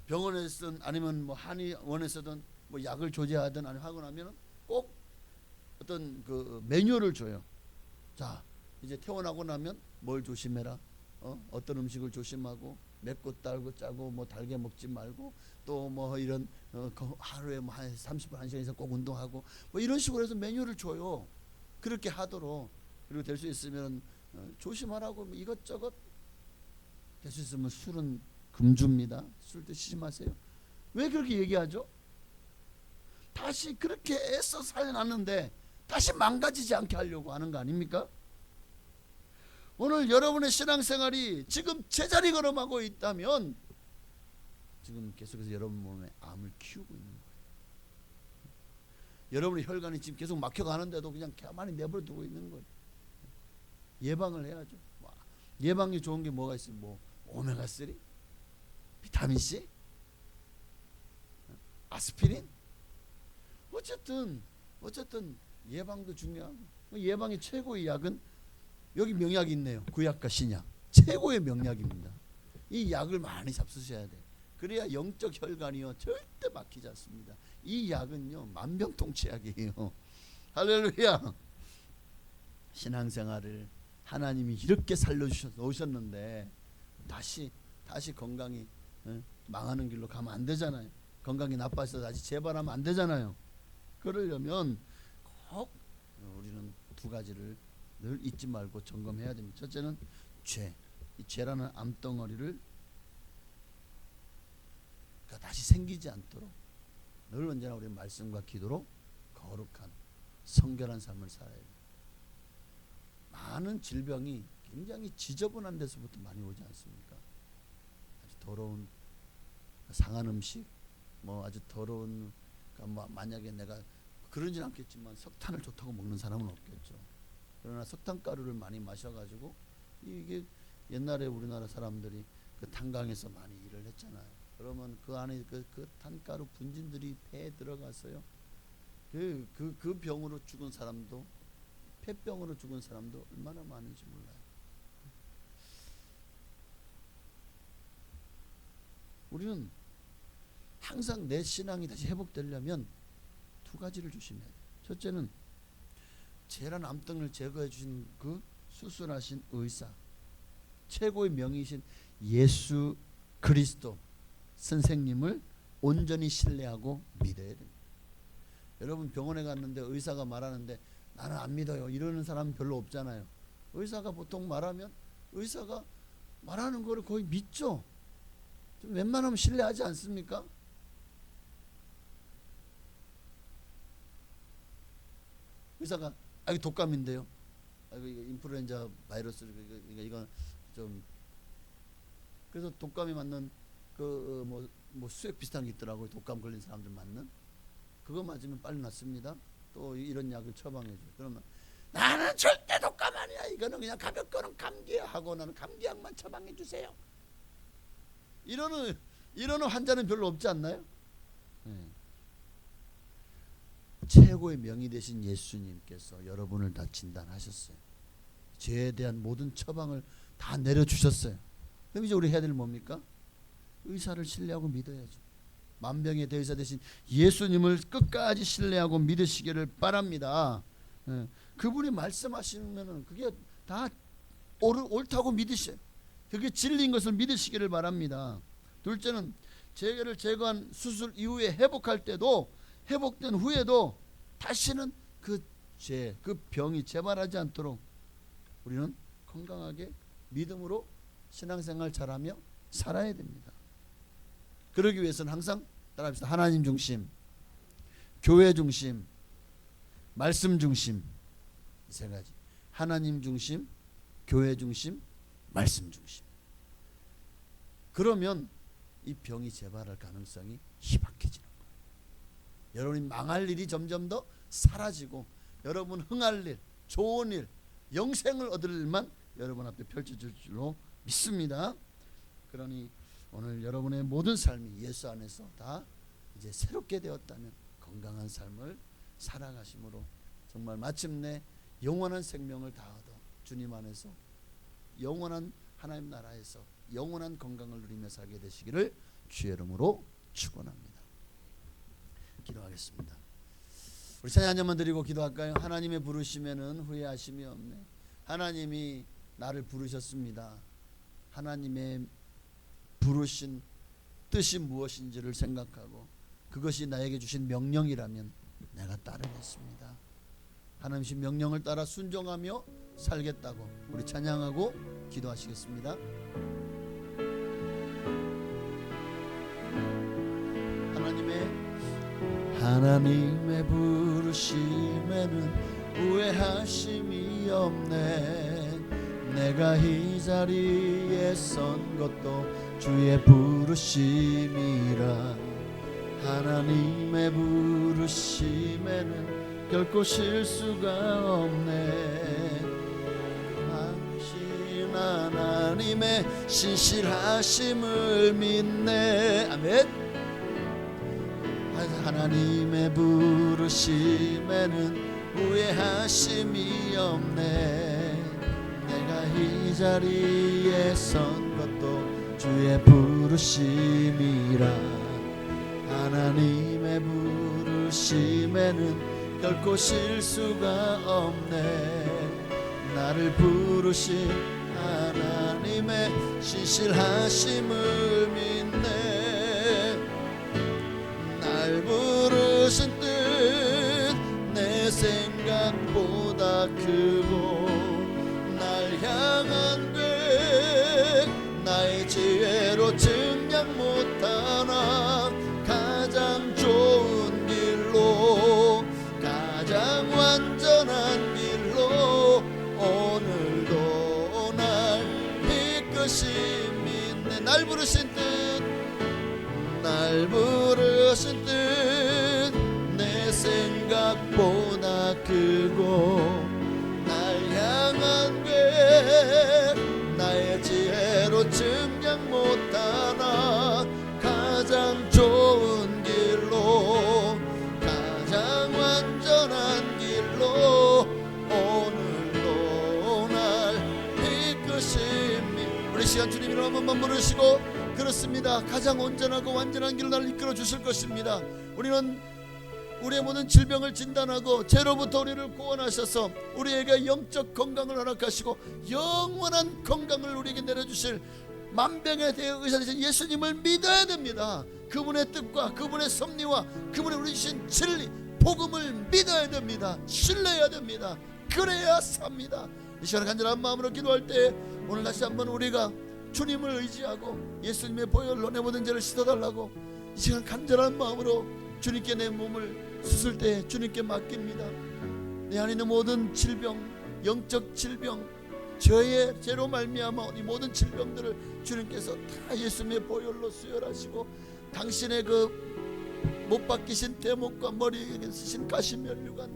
S2: 병원에서든 아니면 뭐 한의원에서든 뭐 약을 조제하든 아니 하고 나면은 꼭 어떤 그 매뉴얼을 줘요. 자, 이제 퇴원하고 나면 뭘 조심해라. 어떤 음식을 조심하고 맵고 달고 짜고 뭐 달게 먹지 말고 또 뭐 이런 하루에 뭐 한 30분 1시간 이상 꼭 운동하고 뭐 이런 식으로 해서 매뉴얼을 줘요. 그렇게 하도록. 그리고 될 수 있으면 조심하라고 뭐 이것저것. 될 수 있으면 술은 금주입니다. 술 드시지 마세요. 왜 그렇게 얘기하죠? 다시 그렇게 애써 살려놨는데 다시 망가지지 않게 하려고 하는 거 아닙니까? 오늘 여러분의 신앙생활이 지금 제자리 걸음하고 있다면 지금 계속해서 여러분 몸에 암을 키우고 있는 거예요. 여러분의 혈관이 지금 계속 막혀가는데도 그냥 가만히 내버려두고 있는 거예요. 예방을 해야죠. 예방이 좋은 게 뭐가 있어요? 뭐 오메가3, 비타민C, 아스피린. 어쨌든 예방도 중요하고 예방의 최고의 약은 여기 명약이 있네요. 구약과 신약 최고의 명약입니다. 이 약을 많이 잡수셔야 돼. 그래야 영적 혈관이요 절대 막히지 않습니다. 이 약은요 만병통치약이에요. 할렐루야. 신앙생활을 하나님이 이렇게 살려주셨는데 다시 건강이 망하는 길로 가면 안 되잖아요. 건강이 나빠서 다시 재발하면 안 되잖아요. 그러려면 꼭 우리는 두 가지를 늘 잊지 말고 점검해야 됩니다. 첫째는 죄. 이 죄라는 암덩어리를 다시 생기지 않도록 늘 언제나 우리 말씀과 기도로 거룩한 성결한 삶을 살아야 돼요. 많은 질병이 굉장히 지저분한 데서부터 많이 오지 않습니까? 아주 더러운 상한 음식, 뭐 아주 더러운 만약에 내가 그러진 않겠지만 석탄을 좋다고 먹는 사람은 없겠죠. 그러나 석탄가루를 많이 마셔가지고 이게 옛날에 우리나라 사람들이 그 탄광에서 많이 일을 했잖아요. 그러면 그 안에 그 탄가루 분진들이 폐에 들어가서요. 그 병으로 죽은 사람도 폐병으로 죽은 사람도 얼마나 많은지 몰라요. 우리는 항상 내 신앙이 다시 회복되려면 두 가지를 조심해야 돼요. 첫째는 죄란 암덩을 제거해 주신 그 수술하신 의사, 최고의 명의신 예수 그리스도 선생님을 온전히 신뢰하고 믿어야 됩니다. 여러분 병원에 갔는데 의사가 말하는데 나는 안 믿어요 이러는 사람은 별로 없잖아요. 의사가 보통 말하면 의사가 말하는 거를 거의 믿죠. 좀 웬만하면 신뢰하지 않습니까? 의사가 이거 독감인데요. 이거 인플루엔자 바이러스 이거 좀 그래서 독감이 맞는 그 뭐 수액 비슷한 게 있더라고요. 독감 걸린 사람들 맞는 그거 맞으면 빨리 낫습니다. 또 이런 약을 처방해줘요. 그러면 나는 절대 독감 아니야. 이거는 그냥 가볍게는 감기야 하고 나는 감기약만 처방해주세요. 이러는 환자는 별로 없지 않나요? 네. 최고의 명의 되신 예수님께서 여러분을 다 진단하셨어요. 죄에 대한 모든 처방을 다 내려주셨어요. 그럼 이제 우리 해야 될 일 뭡니까? 의사를 신뢰하고 믿어야죠. 만병의 대의사 되신 예수님을 끝까지 신뢰하고 믿으시기를 바랍니다. 그분이 말씀하시면 그게 다 옳다고 믿으셔요. 그게 진리인 것을 믿으시기를 바랍니다. 둘째는 죄를 제거한 수술 이후에 회복할 때도 회복된 후에도 다시는 그 죄, 그 병이 재발하지 않도록 우리는 건강하게 믿음으로 신앙생활 잘하며 살아야 됩니다. 그러기 위해서는 항상 따라합시다. 하나님 중심, 교회 중심, 말씀 중심 이 세 가지. 하나님 중심, 교회 중심, 말씀 중심. 그러면 이 병이 재발할 가능성이 희박해지는 거예요. 여러분이 망할 일이 점점 더 사라지고 여러분 흥할 일, 좋은 일, 영생을 얻을 일만 여러분 앞에 펼쳐질 줄로 믿습니다. 그러니 오늘 여러분의 모든 삶이 예수 안에서 다 이제 새롭게 되었다면 건강한 삶을 살아가심으로 정말 마침내 영원한 생명을 다 얻어 주님 안에서 영원한 하나님 나라에서 영원한 건강을 누리며 살게 되시기를 주의 이름으로 축원합니다. 기도하겠습니다. 우리 찬양 한 번만 드리고 기도할까요? 하나님의 부르심에는 후회하심이 없네. 하나님이 나를 부르셨습니다. 하나님의 부르신 뜻이 무엇인지를 생각하고 그것이 나에게 주신 명령이라면 내가 따르겠습니다. 하나님의 명령을 따라 순종하며 살겠다고 우리 찬양하고 기도하시겠습니다. 하나님의 부르심에는 후회하심이 없네. 내가 이 자리에 선 것도 주의 부르심이라. 하나님의 부르심에는 결코 실수가 없네. 당신 하나님의 신실하심을 믿네. 아멘. 하나님의 부르심에는 후회하심이 없네. 내가 이 자리에 선 것도 주의 부르심이라. 하나님의 부르심에는 결코 실수가 없네. 나를 부르신 하나님의 신실하심을 믿네. 날 부르신 뜻 내 생각보다 크고 날 향한 계획 나의 지혜로 증량 못하나 가장 좋은 길로 가장 완전한 길로 오늘도 날 이끄심인데 날 부르신 뜻 날 부르신 뜻 내 생각보다 크고 날 향한 계획 나의 지혜로 증량 못하나 가장 좋은 길로 가장 완전한 길로 오늘도 날 이끄심이. 우리 시간 주님 이름 한 번만 부르시고 그렇습니다. 가장 온전하고 완전한 길을 나를 이끌어 주실 것입니다. 우리는 우리의 모든 질병을 진단하고 죄로부터 우리를 구원하셔서 우리에게 영적 건강을 허락하시고 영원한 건강을 우리에게 내려주실 만병에 대해 의사 되신 예수님을 믿어야 됩니다. 그분의 뜻과 그분의 섭리와 그분의 우리 주신 진리 복음을 믿어야 됩니다. 신뢰해야 됩니다. 그래야 삽니다. 이 시간에 간절한 마음으로 기도할 때 오늘 다시 한번 우리가 주님을 의지하고 예수님의 보혈로 내 모든 죄를 씻어달라고 이 시간 간절한 마음으로 주님께 내 몸을 수술 때 주님께 맡깁니다. 내 안에 있는 모든 질병, 영적 질병, 저의 죄로 말미암아 이 모든 질병들을 주님께서 다 예수님의 보혈로 수혈하시고 당신의 그 못 박히신 대목과 머리에 쓰신 가시면류관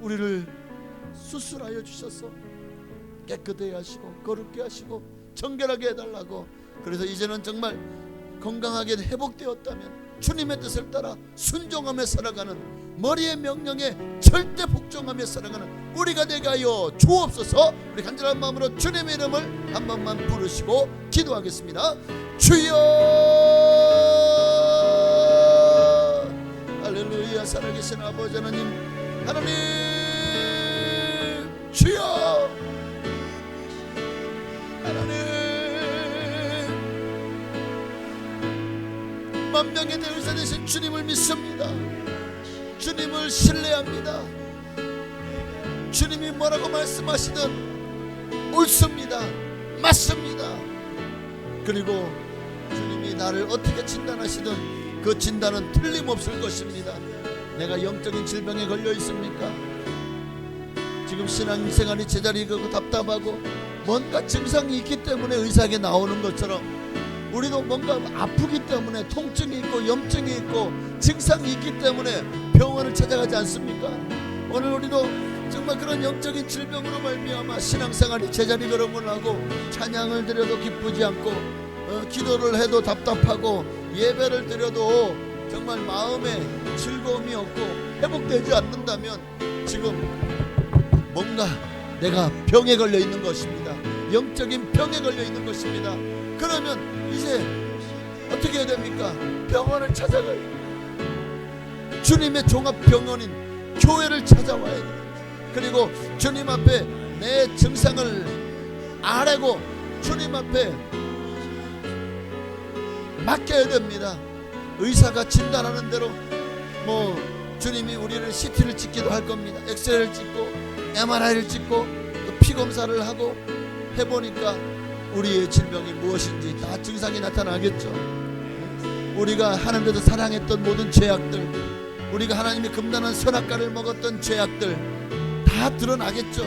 S2: 우리를 수술하여 주셔서 깨끗하게 하시고 거룩게 하시고 정결하게 해달라고. 그래서 이제는 정말 건강하게 회복되었다면 주님의 뜻을 따라 순종하며 살아가는 머리의 명령에 절대 복종하며 살아가는 우리가 되게 하여 주옵소서. 우리 간절한 마음으로 주님의 이름을 한 번만 부르시고 기도하겠습니다. 주여 할렐루야. 살아계신 아버지 하나님, 하나님 주여 하나님, 만병에 대해 의사 되신 주님을 믿습니다. 주님을 신뢰합니다. 주님이 뭐라고 말씀하시든 옳습니다. 맞습니다. 그리고 주님이 나를 어떻게 진단하시든 그 진단은 틀림없을 것입니다. 내가 영적인 질병에 걸려 있습니까? 지금 신앙생활이 제자리에 가고 답답하고 뭔가 증상이 있기 때문에 의사에게 나오는 것처럼 우리도 뭔가 아프기 때문에 통증이 있고 염증이 있고 증상이 있기 때문에 병원을 찾아가지 않습니까? 오늘 우리도 정말 그런 영적인 질병으로 말미암아 신앙생활이 제자리 걸음을 하고 찬양을 드려도 기쁘지 않고 기도를 해도 답답하고 예배를 드려도 정말 마음에 즐거움이 없고 회복되지 않는다면 지금 뭔가 내가 병에 걸려 있는 것입니다. 영적인 병에 걸려 있는 것입니다. 그러면 이제 어떻게 해야 됩니까? 병원을 찾아가야 돼요. 주님의 종합병원인 교회를 찾아와야 돼요. 그리고 주님 앞에 내 증상을 아뢰고 주님 앞에 맡겨야 됩니다. 의사가 진단하는 대로 뭐 주님이 우리를 CT를 찍기도 할 겁니다. 엑스레이를 찍고 MRI를 찍고 또 피검사를 하고 해보니까 우리의 질병이 무엇인지 다 증상이 나타나겠죠. 우리가 하나님께서 사랑했던 모든 죄악들, 우리가 하나님의 금단한 선악과를 먹었던 죄악들 다 드러나겠죠.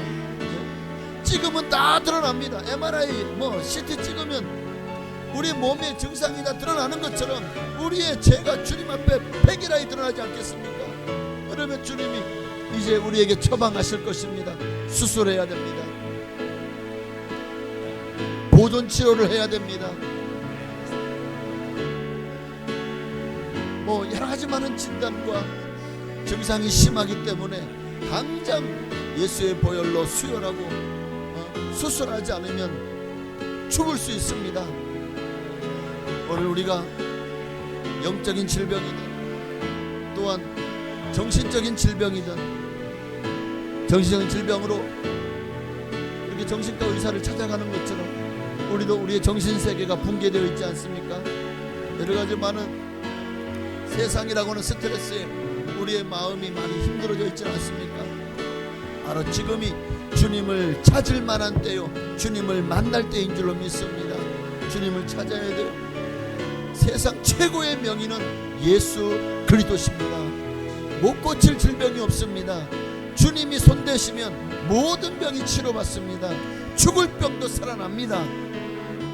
S2: 찍으면 다 드러납니다. MRI 뭐 CT 찍으면 우리 몸의 증상이 다 드러나는 것처럼 우리의 죄가 주님 앞에 백일하에 드러나지 않겠습니까? 그러면 주님이 이제 우리에게 처방하실 것입니다. 수술해야 됩니다. 보존 치료를 해야 됩니다. 뭐 여러 가지 많은 진단과 증상이 심하기 때문에 당장 예수의 보혈로 수혈하고 수술하지 않으면 죽을 수 있습니다. 오늘 우리가 영적인 질병이든 또한 정신적인 질병이든 정신적인 질병으로 이렇게 정신과 의사를 찾아가는 것처럼 우리도 우리의 정신세계가 붕괴되어 있지 않습니까? 여러가지 많은 세상이라고는 스트레스에 우리의 마음이 많이 힘들어져 있지 않습니까? 바로 지금이 주님을 찾을 만한 때요, 주님을 만날 때인 줄로 믿습니다. 주님을 찾아야 돼요. 세상 최고의 명의는 예수 그리스도십니다. 못 고칠 질병이 없습니다. 주님이 손대시면 모든 병이 치료받습니다. 죽을 병도 살아납니다.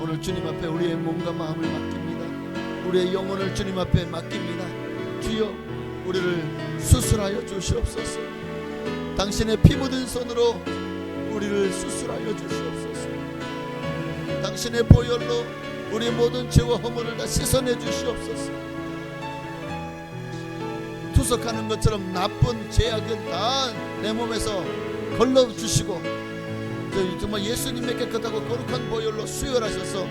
S2: 오늘 주님 앞에 우리의 몸과 마음을 맡깁니다. 우리의 영혼을 주님 앞에 맡깁니다. 주여, 우리를 수술하여 주시옵소서. 당신의 피 묻은 손으로 우리를 수술하여 주시옵소서. 당신의 보혈로 우리 모든 죄와 허물을 다 씻어내 주시옵소서. 투석하는 것처럼 나쁜 죄악은 다 내 몸에서 걸러주시고 정말 예수님의 깨끗하고 거룩한 보혈로 수혈하셔서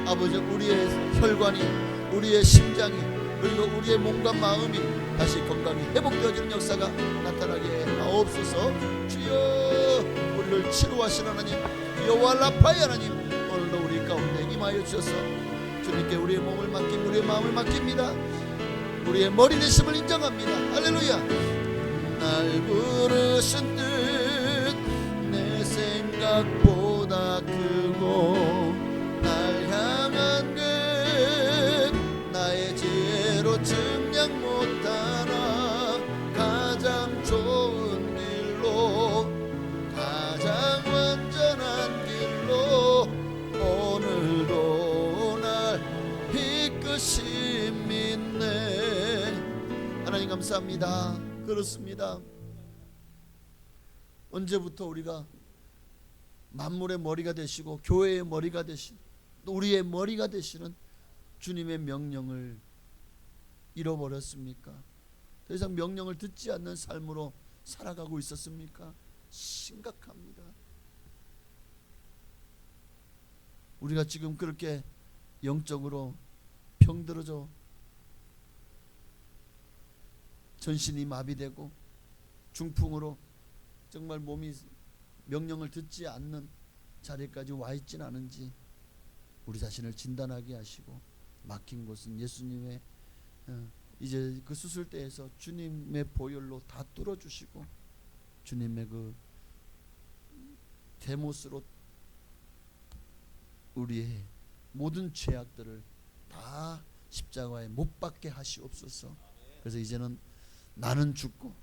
S2: 아버지, 우리의 혈관이, 우리의 심장이, 그리고 우리의 몸과 마음이 다시 건강히 회복되어지는 역사가 나타나게 하옵소서. 주여, 우리를 치료하시는 하나님 여호와 라파의 하나님, 오늘도 우리 가운데 임하여 주셔서 주님께 우리의 몸을 맡기고 우리의 마음을 맡깁니다. 우리의 머리 되심을 인정합니다. 할렐루야. 날 부르신 뜻 내 생각보다 크고 날 향한 끝 나의 지혜로 증량 못하나 가장 좋은 길로 가장 완전한 길로 오늘도 날 이끄시 믿네. 하나님 감사합니다. 그렇습니다. 언제부터 우리가 만물의 머리가 되시고 교회의 머리가 되신, 또 우리의 머리가 되시는 주님의 명령을 잃어버렸습니까? 더 이상 명령을 듣지 않는 삶으로 살아가고 있었습니까? 심각합니다. 우리가 지금 그렇게 영적으로 병들어져 전신이 마비되고 중풍으로 정말 몸이 명령을 듣지 않는 자리까지 와 있진 않은지 우리 자신을 진단하게 하시고, 막힌 곳은 예수님의 이제 그 수술대에서 주님의 보혈로 다 뚫어주시고 주님의 그 대못으로 우리의 모든 죄악들을 다 십자가에 못 박게 하시옵소서. 그래서 이제는 나는 죽고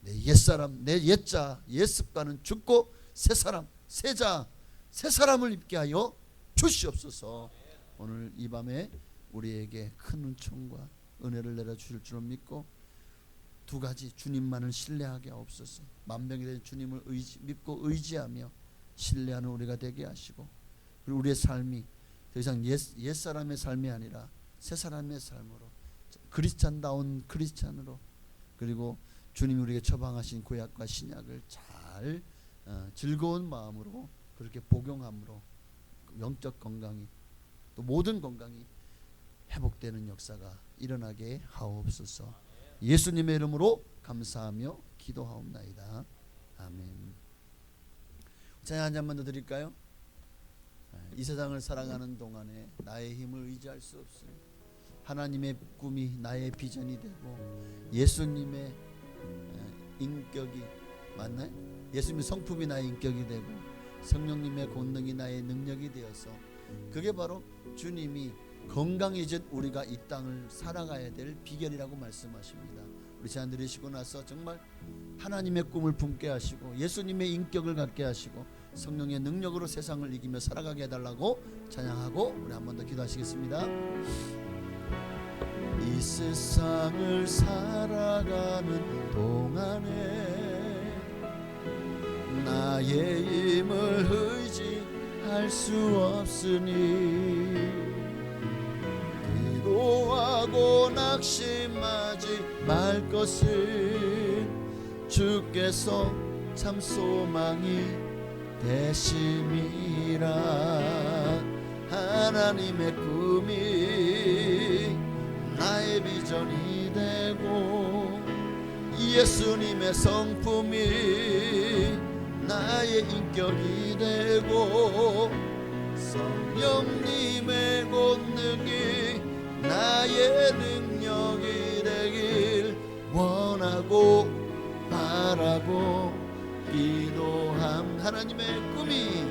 S2: 내 옛사람, 내 옛자, 옛습관은 죽고 새사람, 새자, 새사람을 입게 하여 주시옵소서. 오늘 이 밤에 우리에게 큰 은총과 은혜를 내려주실 줄을 믿고 두 가지, 주님만을 신뢰하게 하옵소서. 만병이 된 주님을 믿고 의지하며 신뢰하는 우리가 되게 하시고, 그리고 우리의 삶이 더 이상 옛사람의 삶이 아니라 새사람의 삶으로, 크리스찬다운 크리스찬으로, 그리고 주님이 우리에게 처방하신 구약과 신약을 잘 즐거운 마음으로 그렇게 복용함으로 영적 건강이 또 모든 건강이 회복되는 역사가 일어나게 하옵소서. 예수님의 이름으로 감사하며 기도하옵나이다. 아멘. 찬양 한 잔만 더 드릴까요? 이 세상을 살아가는 동안에 나의 힘을 의지할 수 없으니 하나님의 꿈이 나의 비전이 되고 예수님의 인격이 맞나요? 예수님의 성품이 나의 인격이 되고 성령님의 권능이 나의 능력이 되어서 그게 바로 주님이 건강해진 우리가 이 땅을 살아가야 될 비결이라고 말씀하십니다. 우리 제안 드리시고 나서 정말 하나님의 꿈을 품게 하시고 예수님의 인격을 갖게 하시고 성령의 능력으로 세상을 이기며 살아가게 해달라고 찬양하고 우리 한 번 더 기도하시겠습니다. 이 세상을 살아가는 동안에 나의 힘을 의지할 수 없으니 기도하고 낙심하지 말 것을 주께서 참 소망이 되심이라. 하나님의 꿈이 나의 비전이 되고 예수님의 성품이 나의 인격이 되고 성령님의 권능이 나의 능력이 되길 원하고 바라고 기도함. 하나님의 꿈이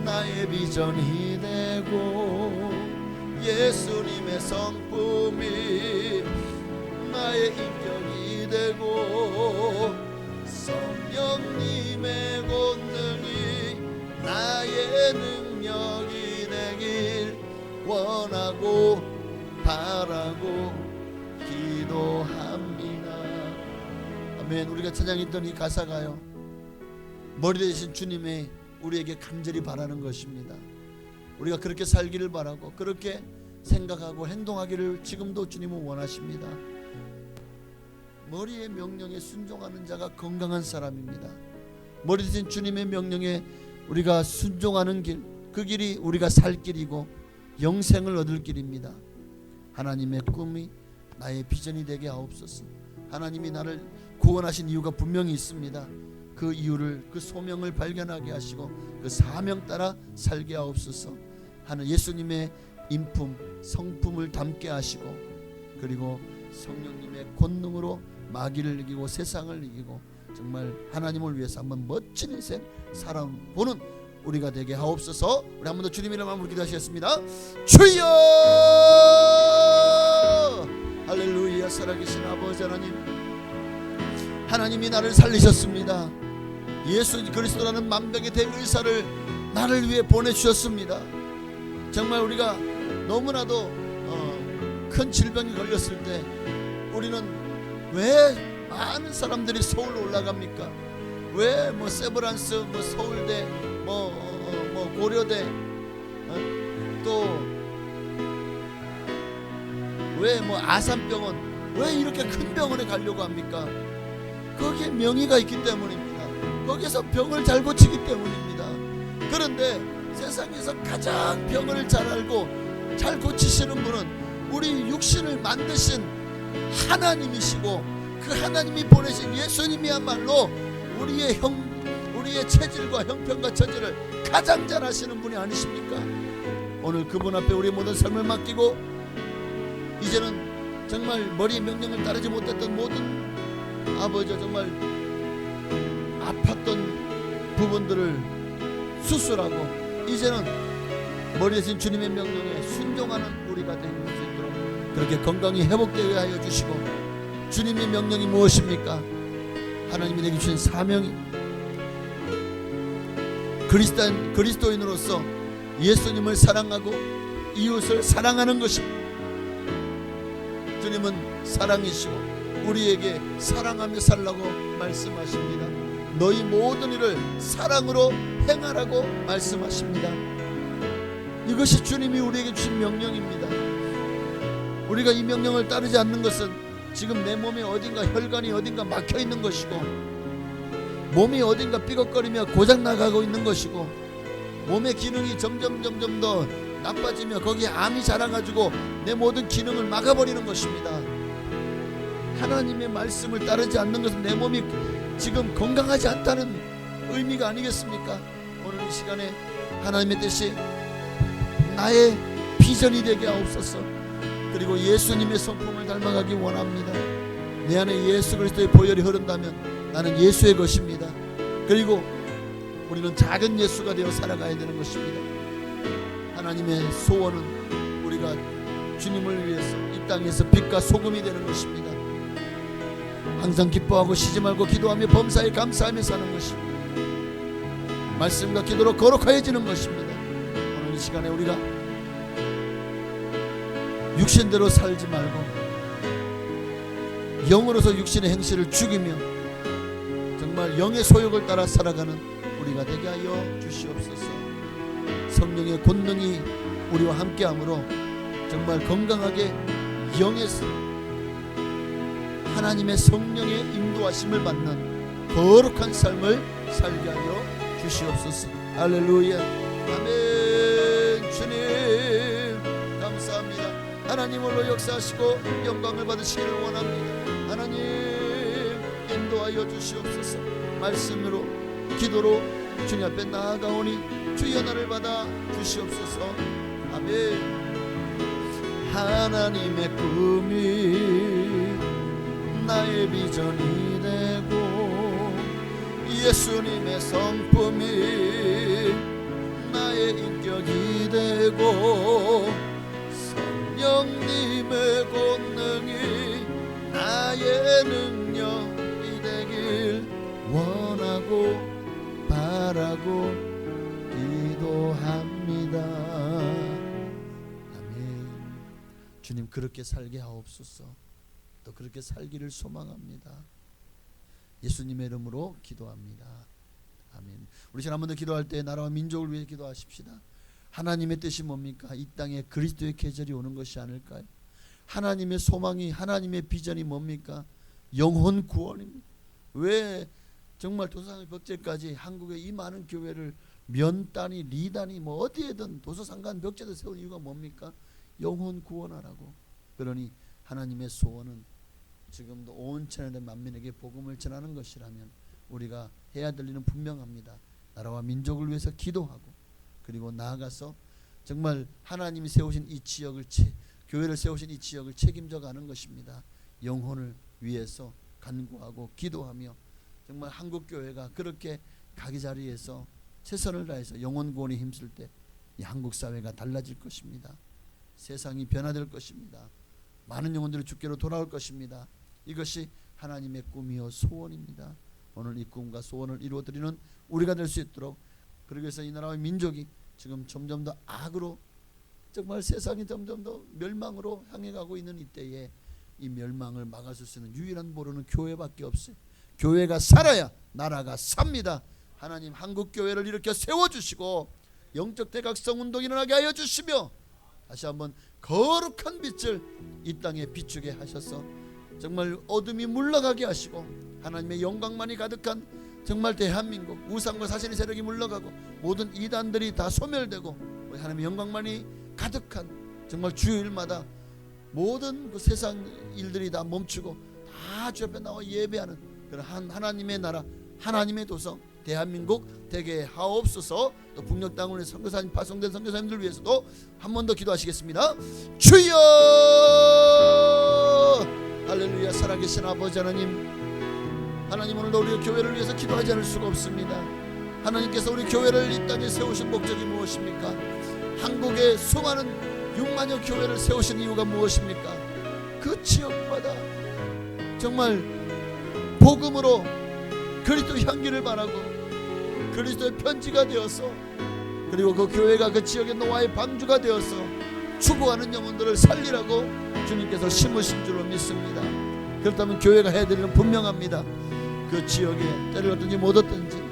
S2: 나의 비전이 되고 예수님의 성품이 나의 인격이 되고 성령님의 권능이 나의 능력이 되길 원하고 바라고 기도합니다. 아멘. 우리가 찬양했던 이 가사가요, 머리 대신 주님의 우리에게 간절히 바라는 것입니다. 우리가 그렇게 살기를 바라고 그렇게 생각하고 행동하기를 지금도 주님은 원하십니다. 머리의 명령에 순종하는 자가 건강한 사람입니다. 머리 대신 주님의 명령에 우리가 순종하는 길, 그 길이 우리가 살 길이고 영생을 얻을 길입니다. 하나님의 꿈이 나의 비전이 되게 하옵소서. 하나님이 나를 구원하신 이유가 분명히 있습니다. 그 이유를, 그 소명을 발견하게 하시고 그 사명 따라 살게 하옵소서. 하는 예수님의 인품, 성품을 담게 하시고 그리고 성령님의 권능으로 마귀를 이기고 세상을 이기고 정말 하나님을 위해서 한번 멋진 인생 살아보는 우리가 되게 하옵소서. 우리 한 번 더 주님 이름 한번 기도하시겠습니다. 주여! 할렐루야. 살아계신 아버지 하나님, 하나님이 나를 살리셨습니다. 예수 그리스도라는 만병의 대의사를 나를 위해 보내주셨습니다. 정말 우리가 너무나도 큰 질병이 걸렸을 때 우리는 왜 많은 사람들이 서울로 올라갑니까? 왜 뭐 세브란스, 뭐 서울대, 뭐 고려대, 또 왜 뭐 아산병원, 왜 이렇게 큰 병원에 가려고 합니까? 거기에 명의가 있기 때문입니다. 거기서 병을 잘 고치기 때문입니다. 그런데 세상에서 가장 병을 잘 알고 잘 고치시는 분은 우리 육신을 만드신 하나님이시고 그 하나님이 보내신 예수님이야말로 우리의 체질과 형편과 처지를 가장 잘 아시는 분이 아니십니까? 오늘 그분 앞에 우리 모든 삶을 맡기고 이제는 정말 머리의 명령을 따르지 못했던 모든 아버지 정말 아팠던 부분들을 수술하고 이제는 머리 대신 주님의 명령에 순종하는 우리가 되는 수 있도록 그렇게 건강이 회복되게 하여 주시고, 주님의 명령이 무엇입니까? 하나님이 내게 주신 사명이 그리스도인으로서 예수님을 사랑하고 이웃을 사랑하는 것입니다. 주님은 사랑이시고 우리에게 사랑하며 살라고 말씀하십니다. 너희 모든 일을 사랑으로 행하라고 말씀하십니다. 이것이 주님이 우리에게 주신 명령입니다. 우리가 이 명령을 따르지 않는 것은 지금 내 몸에 어딘가 혈관이 어딘가 막혀 있는 것이고 몸이 어딘가 삐걱거리며 고장 나가고 있는 것이고 몸의 기능이 점점 더 나빠지며 거기에 암이 자라가지고 내 모든 기능을 막아버리는 것입니다. 하나님의 말씀을 따르지 않는 것은 내 몸이 지금 건강하지 않다는 의미가 아니겠습니까? 오늘 이 시간에 하나님의 뜻이 나의 비전이 되게 하옵소서. 그리고 예수님의 성품을 닮아가기 원합니다. 내 안에 예수 그리스도의 보혈이 흐른다면 나는 예수의 것입니다. 그리고 우리는 작은 예수가 되어 살아가야 되는 것입니다. 하나님의 소원은 우리가 주님을 위해서 이 땅에서 빛과 소금이 되는 것입니다. 항상 기뻐하고 쉬지 말고 기도하며 범사에 감사하며 사는 것입니다. 말씀과 기도로 거룩해지는 것입니다. 오늘 이 시간에 우리가 육신대로 살지 말고 영으로서 육신의 행실을 죽이며 정말 영의 소욕을 따라 살아가는 우리가 되게 하여 주시옵소서. 성령의 권능이 우리와 함께함으로 정말 건강하게 영의 하나님의 성령의 인도하심을 받는 거룩한 삶을 살게 하여 주시옵소서. 할렐루야. 아멘. 주님 감사합니다. 하나님 홀로 역사하시고 영광을 받으시기를 원합니다. 하나님 인도하여 주시옵소서. 말씀으로 기도로 주님 앞에 나아가오니 주의 연화를 받아 주시옵소서. 아멘. 하나님의 꿈이 나의 비전이 되고 예수님의 성품이 나의 인격이 되고 성령님의 권능이 나의 능력이 되길 원하고 바라고 기도합니다. 아멘. 주님 그렇게 살게 하옵소서. 또 그렇게 살기를 소망합니다. 예수님의 이름으로 기도합니다. 아멘. 우리 지금 한 번 더 기도할 때 나라와 민족을 위해 기도하십시다. 하나님의 뜻이 뭡니까? 이 땅에 그리스도의 계절이 오는 것이 아닐까요? 하나님의 소망이, 하나님의 비전이 뭡니까? 영혼 구원입니다. 왜 정말 도서상의 벽제까지 한국의 이 많은 교회를 면단위, 리단위 뭐 어디에든 도서상관 벽제도 세운 이유가 뭡니까? 영혼 구원하라고. 그러니 하나님의 소원은 지금도 온 천하의 만민에게 복음을 전하는 것이라면 우리가 해야 될 일은 분명합니다. 나라와 민족을 위해서 기도하고 그리고 나아가서 정말 하나님이 세우신 이 지역을 교회를 세우신 이 지역을 책임져 가는 것입니다. 영혼을 위해서 간구하고 기도하며 정말 한국 교회가 그렇게 가기 자리에서 최선을 다해서 영혼 구원에 힘쓸 때 이 한국 사회가 달라질 것입니다. 세상이 변화될 것입니다. 많은 영혼들이 주께로 돌아올 것입니다. 이것이 하나님의 꿈이요 소원입니다. 오늘 이 꿈과 소원을 이루어드리는 우리가 될 수 있도록 그러기 위해서 이 나라의 민족이 지금 점점 더 악으로 정말 세상이 점점 더 멸망으로 향해 가고 있는 이때에 이 멸망을 막아줄 수 있는 유일한 보루는 교회밖에 없어요. 교회가 살아야 나라가 삽니다. 하나님 한국 교회를 일으켜 세워주시고 영적 대각성 운동이 일어나게 하여 주시며 다시 한번 거룩한 빛을 이 땅에 비추게 하셔서 정말 어둠이 물러가게 하시고 하나님의 영광만이 가득한 정말 대한민국 우상과 사신의 세력이 물러가고 모든 이단들이 다 소멸되고 하나님의 영광만이 가득한 정말 주일마다 모든 그 세상 일들이 다 멈추고 다 주 앞에 나와 예배하는 그런 하나님의 나라 하나님의 도성 대한민국 되게 하옵소서. 또 북녘 땅을 선교사님 파송된 선교사님들 위해서도 한 번 더 기도하시겠습니다. 주여 할렐루야. 살아계신 아버지 하나님, 하나님 오늘도 우리 교회를 위해서 기도하지 않을 수가 없습니다. 하나님께서 우리 교회를 이 땅에 세우신 목적이 무엇입니까? 한국에 수많은 6만여 교회를 세우신 이유가 무엇입니까? 그 지역마다 정말 복음으로 그리스도 향기를 바라고 그리스도의 편지가 되어서 그리고 그 교회가 그 지역의 노아의 방주가 되어서 추구하는 영혼들을 살리라고 주님께서 심으신 줄로 믿습니다. 그렇다면 교회가 해야 될 일은 분명합니다. 그 지역에 때를 얻든지 못 얻든지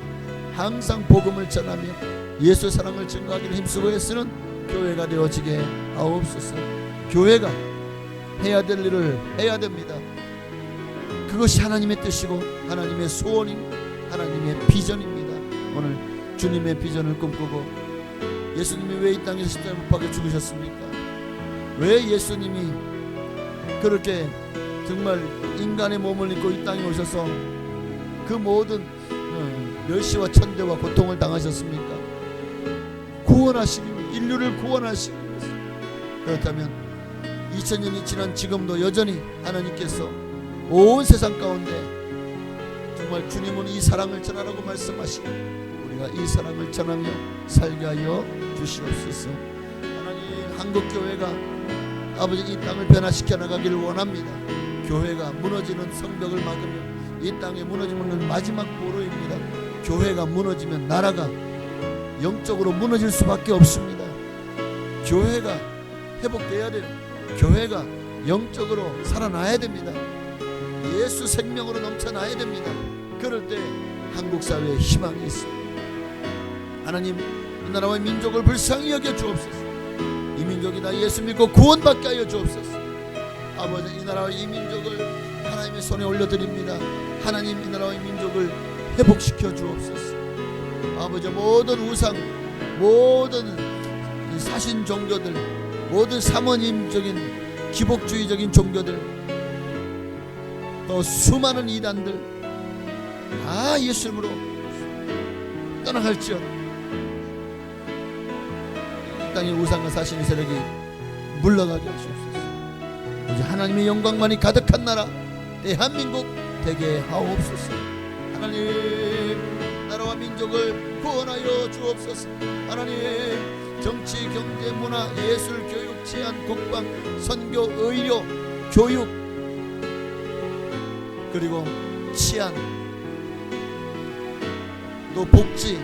S2: 항상 복음을 전하며 예수의 사랑을 증거하기를 힘쓰고 애쓰는 교회가 되어지게 하옵소서. 교회가 해야 될 일을 해야 됩니다. 그것이 하나님의 뜻이고 하나님의 소원인 하나님의 비전입니다. 오늘 주님의 비전을 꿈꾸고 예수님이 왜 이 땅에서 십자가에 못 박혀 죽으셨습니까? 왜 예수님이 그렇게 정말 인간의 몸을 입고 이 땅에 오셔서 그 모든 멸시와 천대와 고통을 당하셨습니까? 구원하시기 위해, 인류를 구원하시기 위해서. 그렇다면 2000년이 지난 지금도 여전히 하나님께서 온 세상 가운데 정말 주님은 이 사랑을 전하라고 말씀하시고 우리가 이 사랑을 전하며 살게 하여 주시옵소서. 하나님, 한국교회가 아버지 이 땅을 변화시켜 나가기를 원합니다. 교회가 무너지는 성벽을 막으며 이 땅에 무너지는 마지막 보루입니다. 교회가 무너지면 나라가 영적으로 무너질 수밖에 없습니다. 교회가 회복돼야 돼요. 교회가 영적으로 살아나야 됩니다. 예수 생명으로 넘쳐나야 됩니다. 그럴 때 한국 사회에 희망이 있습니다. 하나님, 이 나라와 민족을 불쌍히 여겨 주옵소서. 이 민족이 다 예수 믿고 구원받게 하여 주옵소서. 아버지, 이 나라와 이 민족을 하나님의 손에 올려드립니다. 하나님, 이 나라와 이 민족을 회복시켜 주옵소서. 아버지, 모든 우상, 모든 사신 종교들, 모든 사모님적인 기복주의적인 종교들, 또 수많은 이단들 다 예수 이름으로 떠나갈지어다. 이 땅의 우상과 사신의 세력이 물러가게 하시옵소서. 이제 하나님의 영광만이 가득한 나라 대한민국 되게 하옵소서. 하나님, 나라와 민족을 구원하여 주옵소서. 하나님, 정치, 경제, 문화, 예술, 교육, 치안, 국방, 선교, 의료, 교육, 그리고 치안, 또 복지,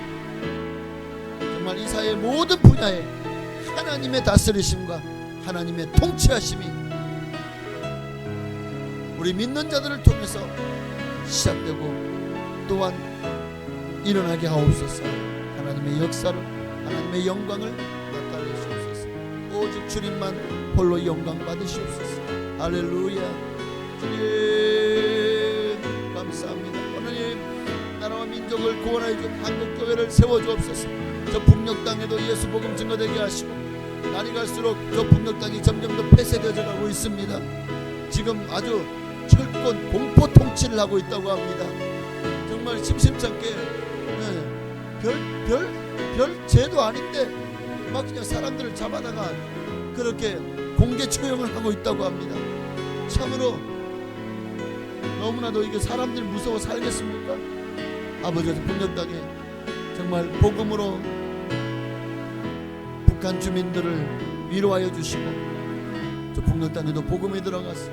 S2: 정말 이 사회의 모든 분야에 하나님의 다스리심과 하나님의 통치하심이 우리 믿는 자들을 통해서 시작되고 또한 일어나게 하옵소서. 하나님의 역사를, 하나님의 영광을 나타내 주옵소서. 오직 주님만 홀로 영광 받으시옵소서. 할렐루야. 주님 감사합니다. 하나님, 나라와 민족을 구원하여 준 한국교회를 세워주옵소서. 저 북녘 땅에도 예수 복음 증거되게 하시고 날이 갈수록 저 북녘 땅이 점점 더 폐쇄되어 가고 있습니다. 지금 아주 철권 공포 통치를 하고 있다고 합니다. 정말 심심찮게 별 죄도 아닌데 막 그냥 사람들을 잡아다가 그렇게 공개 처형을 하고 있다고 합니다. 참으로 너무나도 이게 사람들 무서워 살겠습니까? 아버지, 북녘 땅에 정말 복음으로 북한 주민들을 위로하여 주시고 저 북녘 땅에도 복음이 들어가서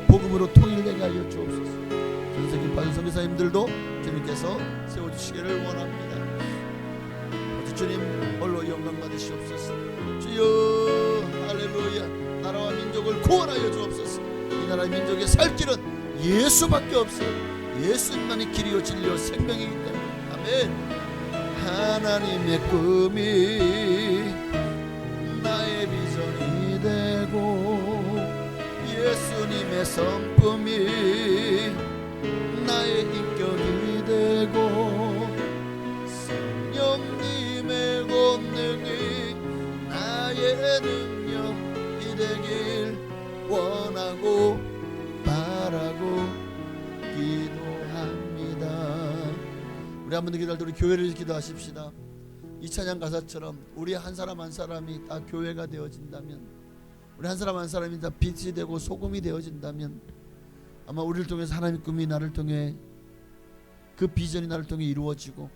S2: 복음으로 통일되게 하여 주옵소서. 전세계 파전 선교사님들도 주님께서 세워주시기를 원합니다. 주님 홀로 영광 받으시옵소서. 주여, 할렐루야. 나라와 민족을 구원하여 주옵소서. 이 나라의 민족의 살 길은 예수밖에 없어요. 예수님만이 길이요 진리요 생명이기 때문에. 아멘. 하나님의 꿈이 나의 비전이 되고 예수님의 성품이 나의 인격이 되고 성령님의 권능이 나의 능력이 되길 원하고 바라고 기도합니다. 우리 한번 더 기도할 때 우리 교회를 기도하십시다. 이 찬양 가사처럼 우리 한 사람 한 사람이 다 교회가 되어진다면, 우리 한 사람 한 사람이 다 빛이 되고 소금이 되어진다면 아마 우리를 통해서 하나님의 꿈이 나를 통해, 그 비전이 나를 통해 이루어지고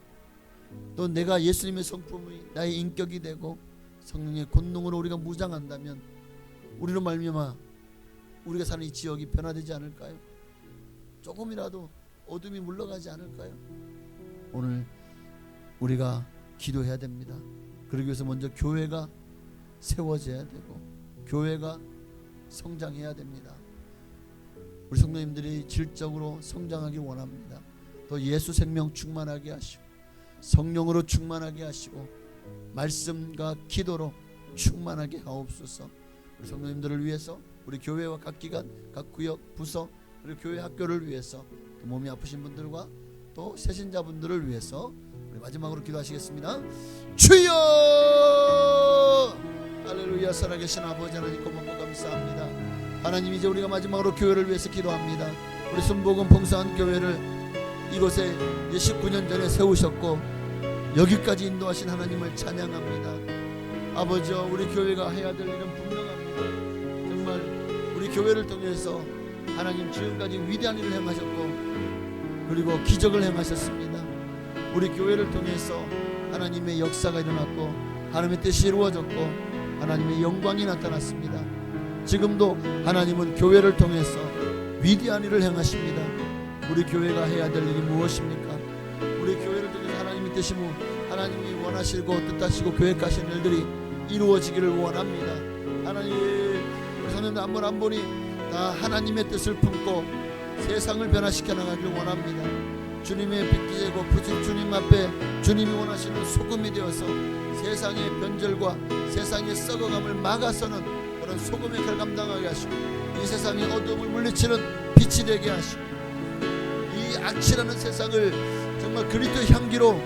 S2: 또 내가 예수님의 성품이 나의 인격이 되고 성령의 권능으로 우리가 무장한다면 우리로 말미암아 우리가 사는 이 지역이 변화되지 않을까요? 조금이라도 어둠이 물러가지 않을까요? 오늘 우리가 기도해야 됩니다. 그러기 위해서 먼저 교회가 세워져야 되고 교회가 성장해야 됩니다. 우리 성도님들이 질적으로 성장하기 원합니다. 또 예수 생명 충만하게 하시고 성령으로 충만하게 하시고 말씀과 기도로 충만하게 하옵소서. 우리 성도님들을 위해서, 우리 교회와 각 기관, 각 구역, 부서, 그리고 교회 학교를 위해서 그 몸이 아프신 분들과 또 새신자분들을 위해서 우리 마지막으로 기도하시겠습니다. 주여! 할렐루야. 살아계신 아버지 하나님 고맙고 감사합니다. 하나님, 이제 우리가 마지막으로 교회를 위해서 기도합니다. 우리 순복음 봉사한 교회를 이곳에 19년 전에 세우셨고 여기까지 인도하신 하나님을 찬양합니다. 아버지, 우리 교회가 해야 될 일은 분명합니다. 정말 우리 교회를 통해서 하나님 지금까지 위대한 일을 행하셨고 그리고 기적을 행하셨습니다. 우리 교회를 통해서 하나님의 역사가 일어났고 하나님의 뜻이 이루어졌고 하나님의 영광이 나타났습니다. 지금도 하나님은 교회를 통해서 위대한 일을 행하십니다. 우리 교회가 해야 될 일이 무엇입니까? 우리 교회를 통해서 하나님의 뜻이 하나님이 원하시고 뜻하시고 계획하신 일들이 이루어지기를 원합니다. 하나님, 우리 성도님들 한 분 한 분이 다 하나님의 뜻을 품고 세상을 변화시켜 나가기를 원합니다. 주님의 빛기제고 주님 앞에 주님이 원하시는 소금이 되어서 세상의 변절과 세상의 썩어감을 막아서는 그런 소금의 역할을 감당하게 하시고 이 세상의 어둠을 물리치는 빛이 되게 하시고 이 악취라는 세상을 정말 그리스도의 향기로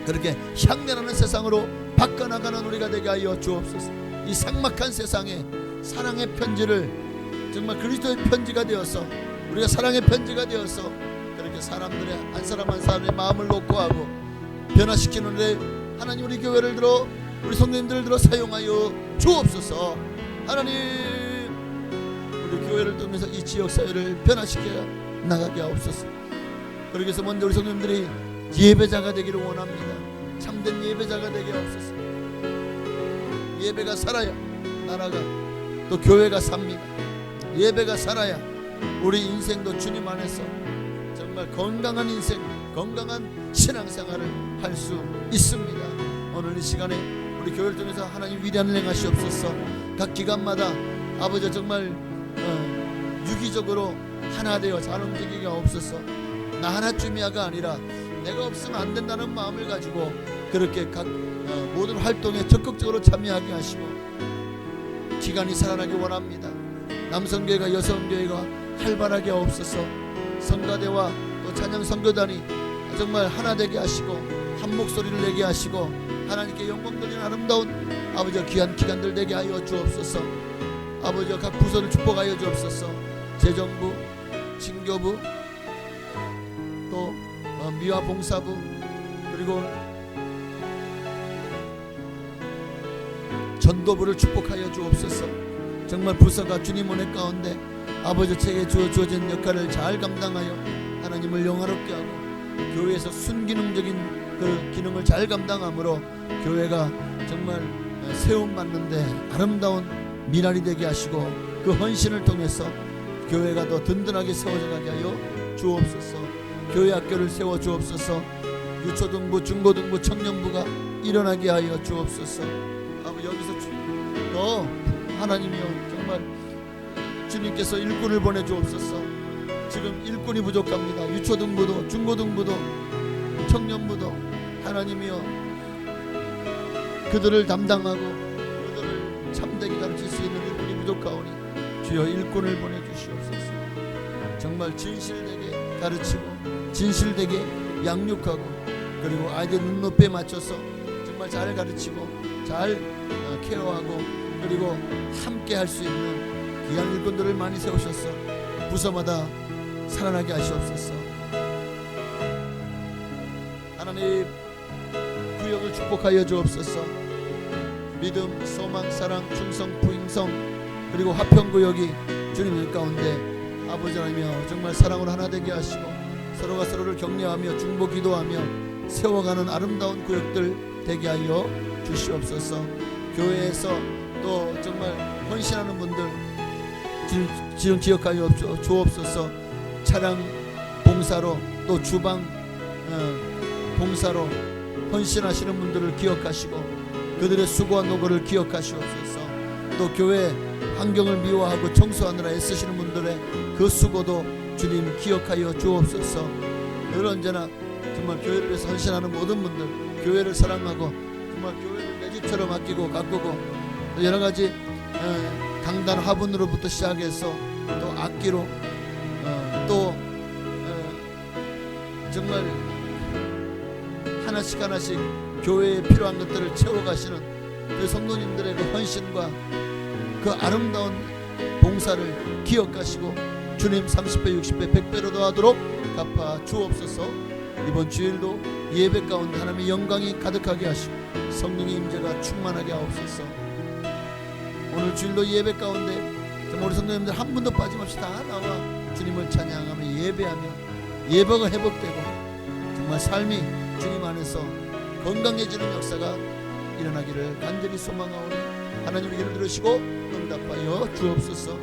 S2: 그렇게 향내나는 세상으로 바꿔나가는 우리가 되게 하여 주옵소서. 이 삭막한 세상에 사랑의 편지를 정말 그리스도의 편지가 되어서 우리가 사랑의 편지가 되어서 그렇게 사람들의 한 사람 한 사람의 마음을 놓고 하고 변화시키는 데 하나님, 우리 교회를 들어 우리 성도님들을 들어 사용하여 주옵소서. 하나님, 우리 교회를 통해서 이 지역 사회를 변화시켜 나가게 하옵소서. 그러기 위해서 먼저 우리 성도님들이 예배자가 되기를 원합니다. 참된 예배자가 되게 하옵소서. 예배가 살아야 나라가 또 교회가 삽니다. 예배가 살아야 우리 인생도 주님 안에서 정말 건강한 인생, 건강한 신앙생활을 할 수 있습니다. 오늘 이 시간에 우리 교회를 통해서 하나님 위대한 일 행하시옵소서. 각 기관마다 아버지 정말 유기적으로 하나 되어 잘 움직이게 없어서 나 하나쯤이야가 아니라 내가 없으면 안 된다는 마음을 가지고 그렇게 각 모든 활동에 적극적으로 참여하게 하시고 기간이 살아나기 원합니다. 남성교회가 여성교회가 활발하게 없어서 성가대와 또 찬양 선교단이 정말 하나 되게 하시고 한 목소리를 내게 하시고 하나님께 영광 돌리는 아름다운 아버지 귀한 기간들 되게 하여 주옵소서. 아버지 각 부서를 축복하여 주옵소서. 재정부, 친교부, 또 미화봉사부, 그리고 전도부를 축복하여 주옵소서. 정말 부서가 주님 은혜 가운데 아버지 책에 주어진 역할을 잘 감당하여 하나님을 영화롭게 하고 교회에서 순기능적인 그 기능을 잘 감당함으로 교회가 정말 세움받는데 아름다운 미랄이 되게 하시고 그 헌신을 통해서 교회가 더 든든하게 세워져 가게 하여 주옵소서. 교회 학교를 세워 주옵소서. 유초등부, 중고등부, 청년부가 일어나게 하여 주옵소서. 아버지 여기서 더 하나님이여 정말 주님께서 일꾼을 보내 주옵소서. 지금 일꾼이 부족합니다. 유초등부도 중고등부도 청년부도 하나님이여 그들을 담당하고 그들을 참되게 가르칠 수 있는 일꾼이 부족하오니 주여 일꾼을 보내주시옵소서. 정말 진실되게 가르치고 진실되게 양육하고 그리고 아이들 눈높이에 맞춰서 정말 잘 가르치고 잘 케어하고 그리고 함께 할 수 있는 귀한 일꾼들을 많이 세우셔서 부서마다 살아나게 하시옵소서. 하나님 구역을 축복하여 주옵소서. 믿음, 소망, 사랑, 충성, 부인성 그리고 화평구역이 주님 가운데 아버지 하나님이여 정말 사랑으로 하나 되게 하시고 서로가 서로를 격려하며 중보 기도하며 세워가는 아름다운 구역들 되게 하여 주시옵소서. 교회에서 또 정말 헌신하는 분들 지금 기억하여 주옵소서. 차량 봉사로 또 주방 봉사로 헌신하시는 분들을 기억하시고 그들의 수고와 노고를 기억하시옵소서. 또 교회 환경을 미화하고 청소하느라 애쓰시는 분들의 그 수고도 주님 기억하여 주옵소서. 늘 언제나 정말 교회를 위해서 헌신하는 모든 분들 교회를 사랑하고 정말 교회를 내 집처럼 아끼고 가꾸고 또 여러 가지 강단 화분으로부터 시작해서 또 악기로 또 정말 하나씩 하나씩 교회에 필요한 것들을 채워가시는 그 성도님들의 그 헌신과 그 아름다운 봉사를 기억하시고 주님 30배 60배 100배로 더하도록 갚아 주옵소서. 이번 주일도 예배 가운데 하나님의 영광이 가득하게 하시고 성령의 임재가 충만하게 하옵소서. 오늘 주일도 예배 가운데 정말 우리 성도님들 한 분도 빠짐없이 다 나와 주님을 찬양하며 예배하며 예배가 회복되고 정말 삶이 주님 안에서 건강해지는 역사가 일어나기를 간절히 소망하오니 하나님 기를 들으시고 응답하여 주옵소서.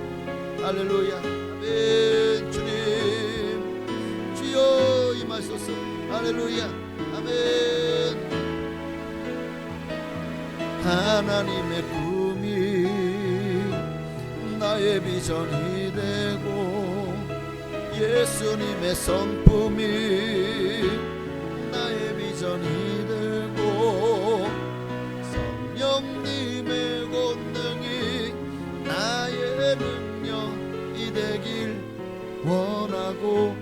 S2: 할렐루야. 아멘. 주님 주여 임하소서. 할렐루야. 아멘. 하나님의 꿈이 나의 비전이 되고 예수님의 성품이 나의 비전이 되고 성령님의 권능이 나의 능력이 되길 원하고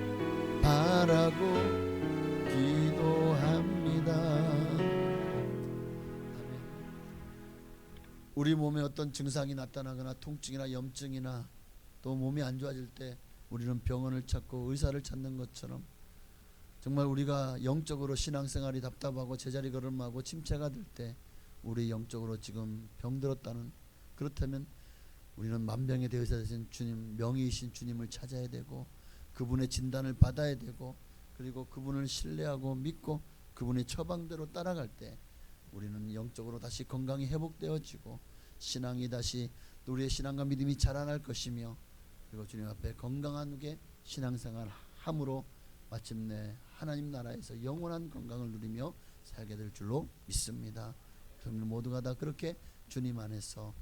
S2: 바라고 기도합니다. 우리 몸에 어떤 증상이 나타나거나 통증이나 염증이나 또 몸이 안 좋아질 때 우리는 병원을 찾고 의사를 찾는 것처럼 정말 우리가 영적으로 신앙생활이 답답하고 제자리 걸음하고 침체가 될 때 우리 영적으로 지금 병들었다는, 그렇다면 우리는 만병의 대의사 되신 주님, 명의이신 주님을 찾아야 되고 그분의 진단을 받아야 되고 그리고 그분을 신뢰하고 믿고 그분의 처방대로 따라갈 때 우리는 영적으로 다시 건강이 회복되어지고 신앙이 다시 우리의 신앙과 믿음이 자라날 것이며 그리고 주님 앞에 건강하게 신앙생활 함으로 마침내 하나님 나라에서 영원한 건강을 누리며 살게 될 줄로 믿습니다. 그러면 모두가 다 그렇게 주님 안에서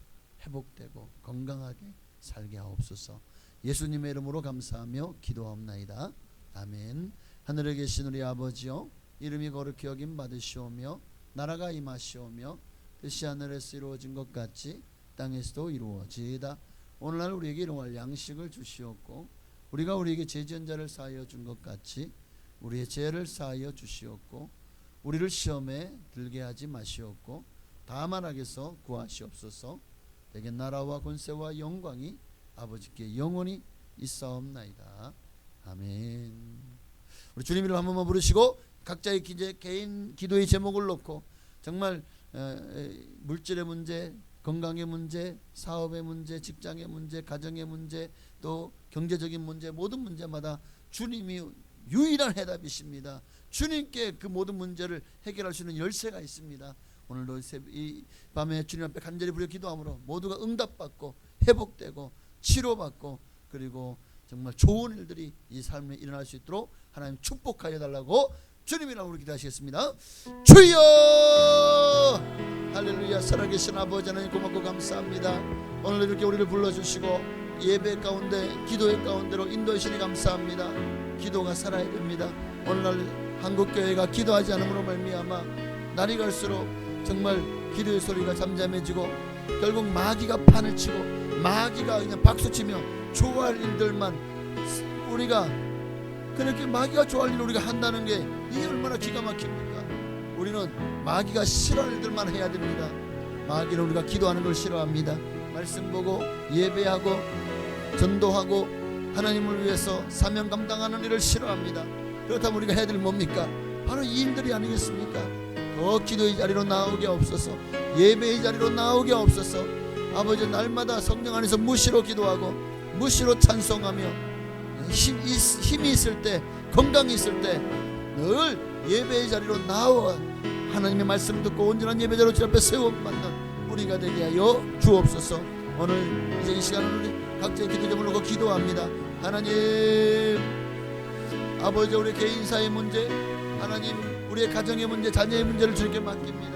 S2: 회복되고 건강하게 살게 하옵소서. 예수님의 이름으로 감사하며 기도하옵나이다. 아멘. 하늘에 계신 우리 아버지여, 이름이 거룩히 여김 받으시오며 나라가 임하시오며 뜻이 하늘에서 이루어진 것 같이 땅에서도 이루어지이다. 오늘날 우리에게 일용할 양식을 주시옵고 우리가 우리에게 죄지은 자를 사하여 준 것 같이 우리의 죄를 사하여 주시옵고 우리를 시험에 들게 하지 마시옵고 다만 악에서 구하시옵소서. 대개 나라와 권세와 영광이 아버지께 영원히 있사옵나이다. 아멘. 우리 주님 이름 한 번만 부르시고 각자의 개인 기도의 제목을 놓고 정말 물질의 문제, 건강의 문제, 사업의 문제, 직장의 문제, 가정의 문제, 또 경제적인 문제, 모든 문제마다 주님이 유일한 해답이십니다. 주님께 그 모든 문제를 해결할 수 있는 열쇠가 있습니다. 오늘도 이 밤에 주님 앞에 간절히 부르짖어 기도함으로 모두가 응답받고 회복되고 치료받고 그리고 정말 좋은 일들이 이 삶에 일어날 수 있도록 하나님 축복하여 달라고 주님 이름으로 기도하시겠습니다. 주여! 할렐루야. 살아계신 아버지 하나님 고맙고 감사합니다. 오늘 이렇게 우리를 불러주시고 예배 가운데 기도의 가운데로 인도하시니 감사합니다. 기도가 살아야 됩니다. 오늘날 한국교회가 기도하지 않음으로 말미암아 날이 갈수록 정말 기도의 소리가 잠잠해지고 결국 마귀가 판을 치고 마귀가 그냥 박수치며 좋아할 일들만 우리가 그렇게 마귀가 좋아할 일을 우리가 한다는 게 이게 얼마나 기가 막힙니까? 우리는 마귀가 싫어할 일들만 해야 됩니다. 마귀는 우리가 기도하는 걸 싫어합니다. 말씀 보고 예배하고 전도하고 하나님을 위해서 사명 감당하는 일을 싫어합니다. 그렇다면 우리가 해야 될 뭡니까? 바로 이 일들이 아니겠습니까? 더 기도의 자리로 나오게 없어서 예배의 자리로 나오게 없어서 아버지 날마다 성령 안에서 무시로 기도하고 무시로 찬송하며 힘이 있을 때 건강이 있을 때 늘 예배의 자리로 나와 하나님의 말씀 듣고 온전한 예배자로 주 앞에 세움받는 우리가 되게 하여 주옵소서. 오늘 이제 이 시간을 우리 각자의 기도 제목을 놓고 기도합니다. 하나님 아버지 우리 개인사의 문제 하나님 우리의 가정의 문제 자녀의 문제를 주님께 맡깁니다.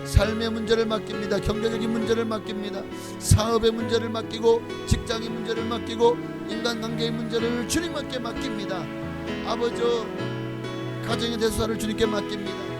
S2: 삶의 문제를 맡깁니다. 경제적인 문제를 맡깁니다. 사업의 문제를 맡기고 직장의 문제를 맡기고 인간관계의 문제를 주님께 맡깁니다. 아버지 가정의 대소사를 주님께 맡깁니다.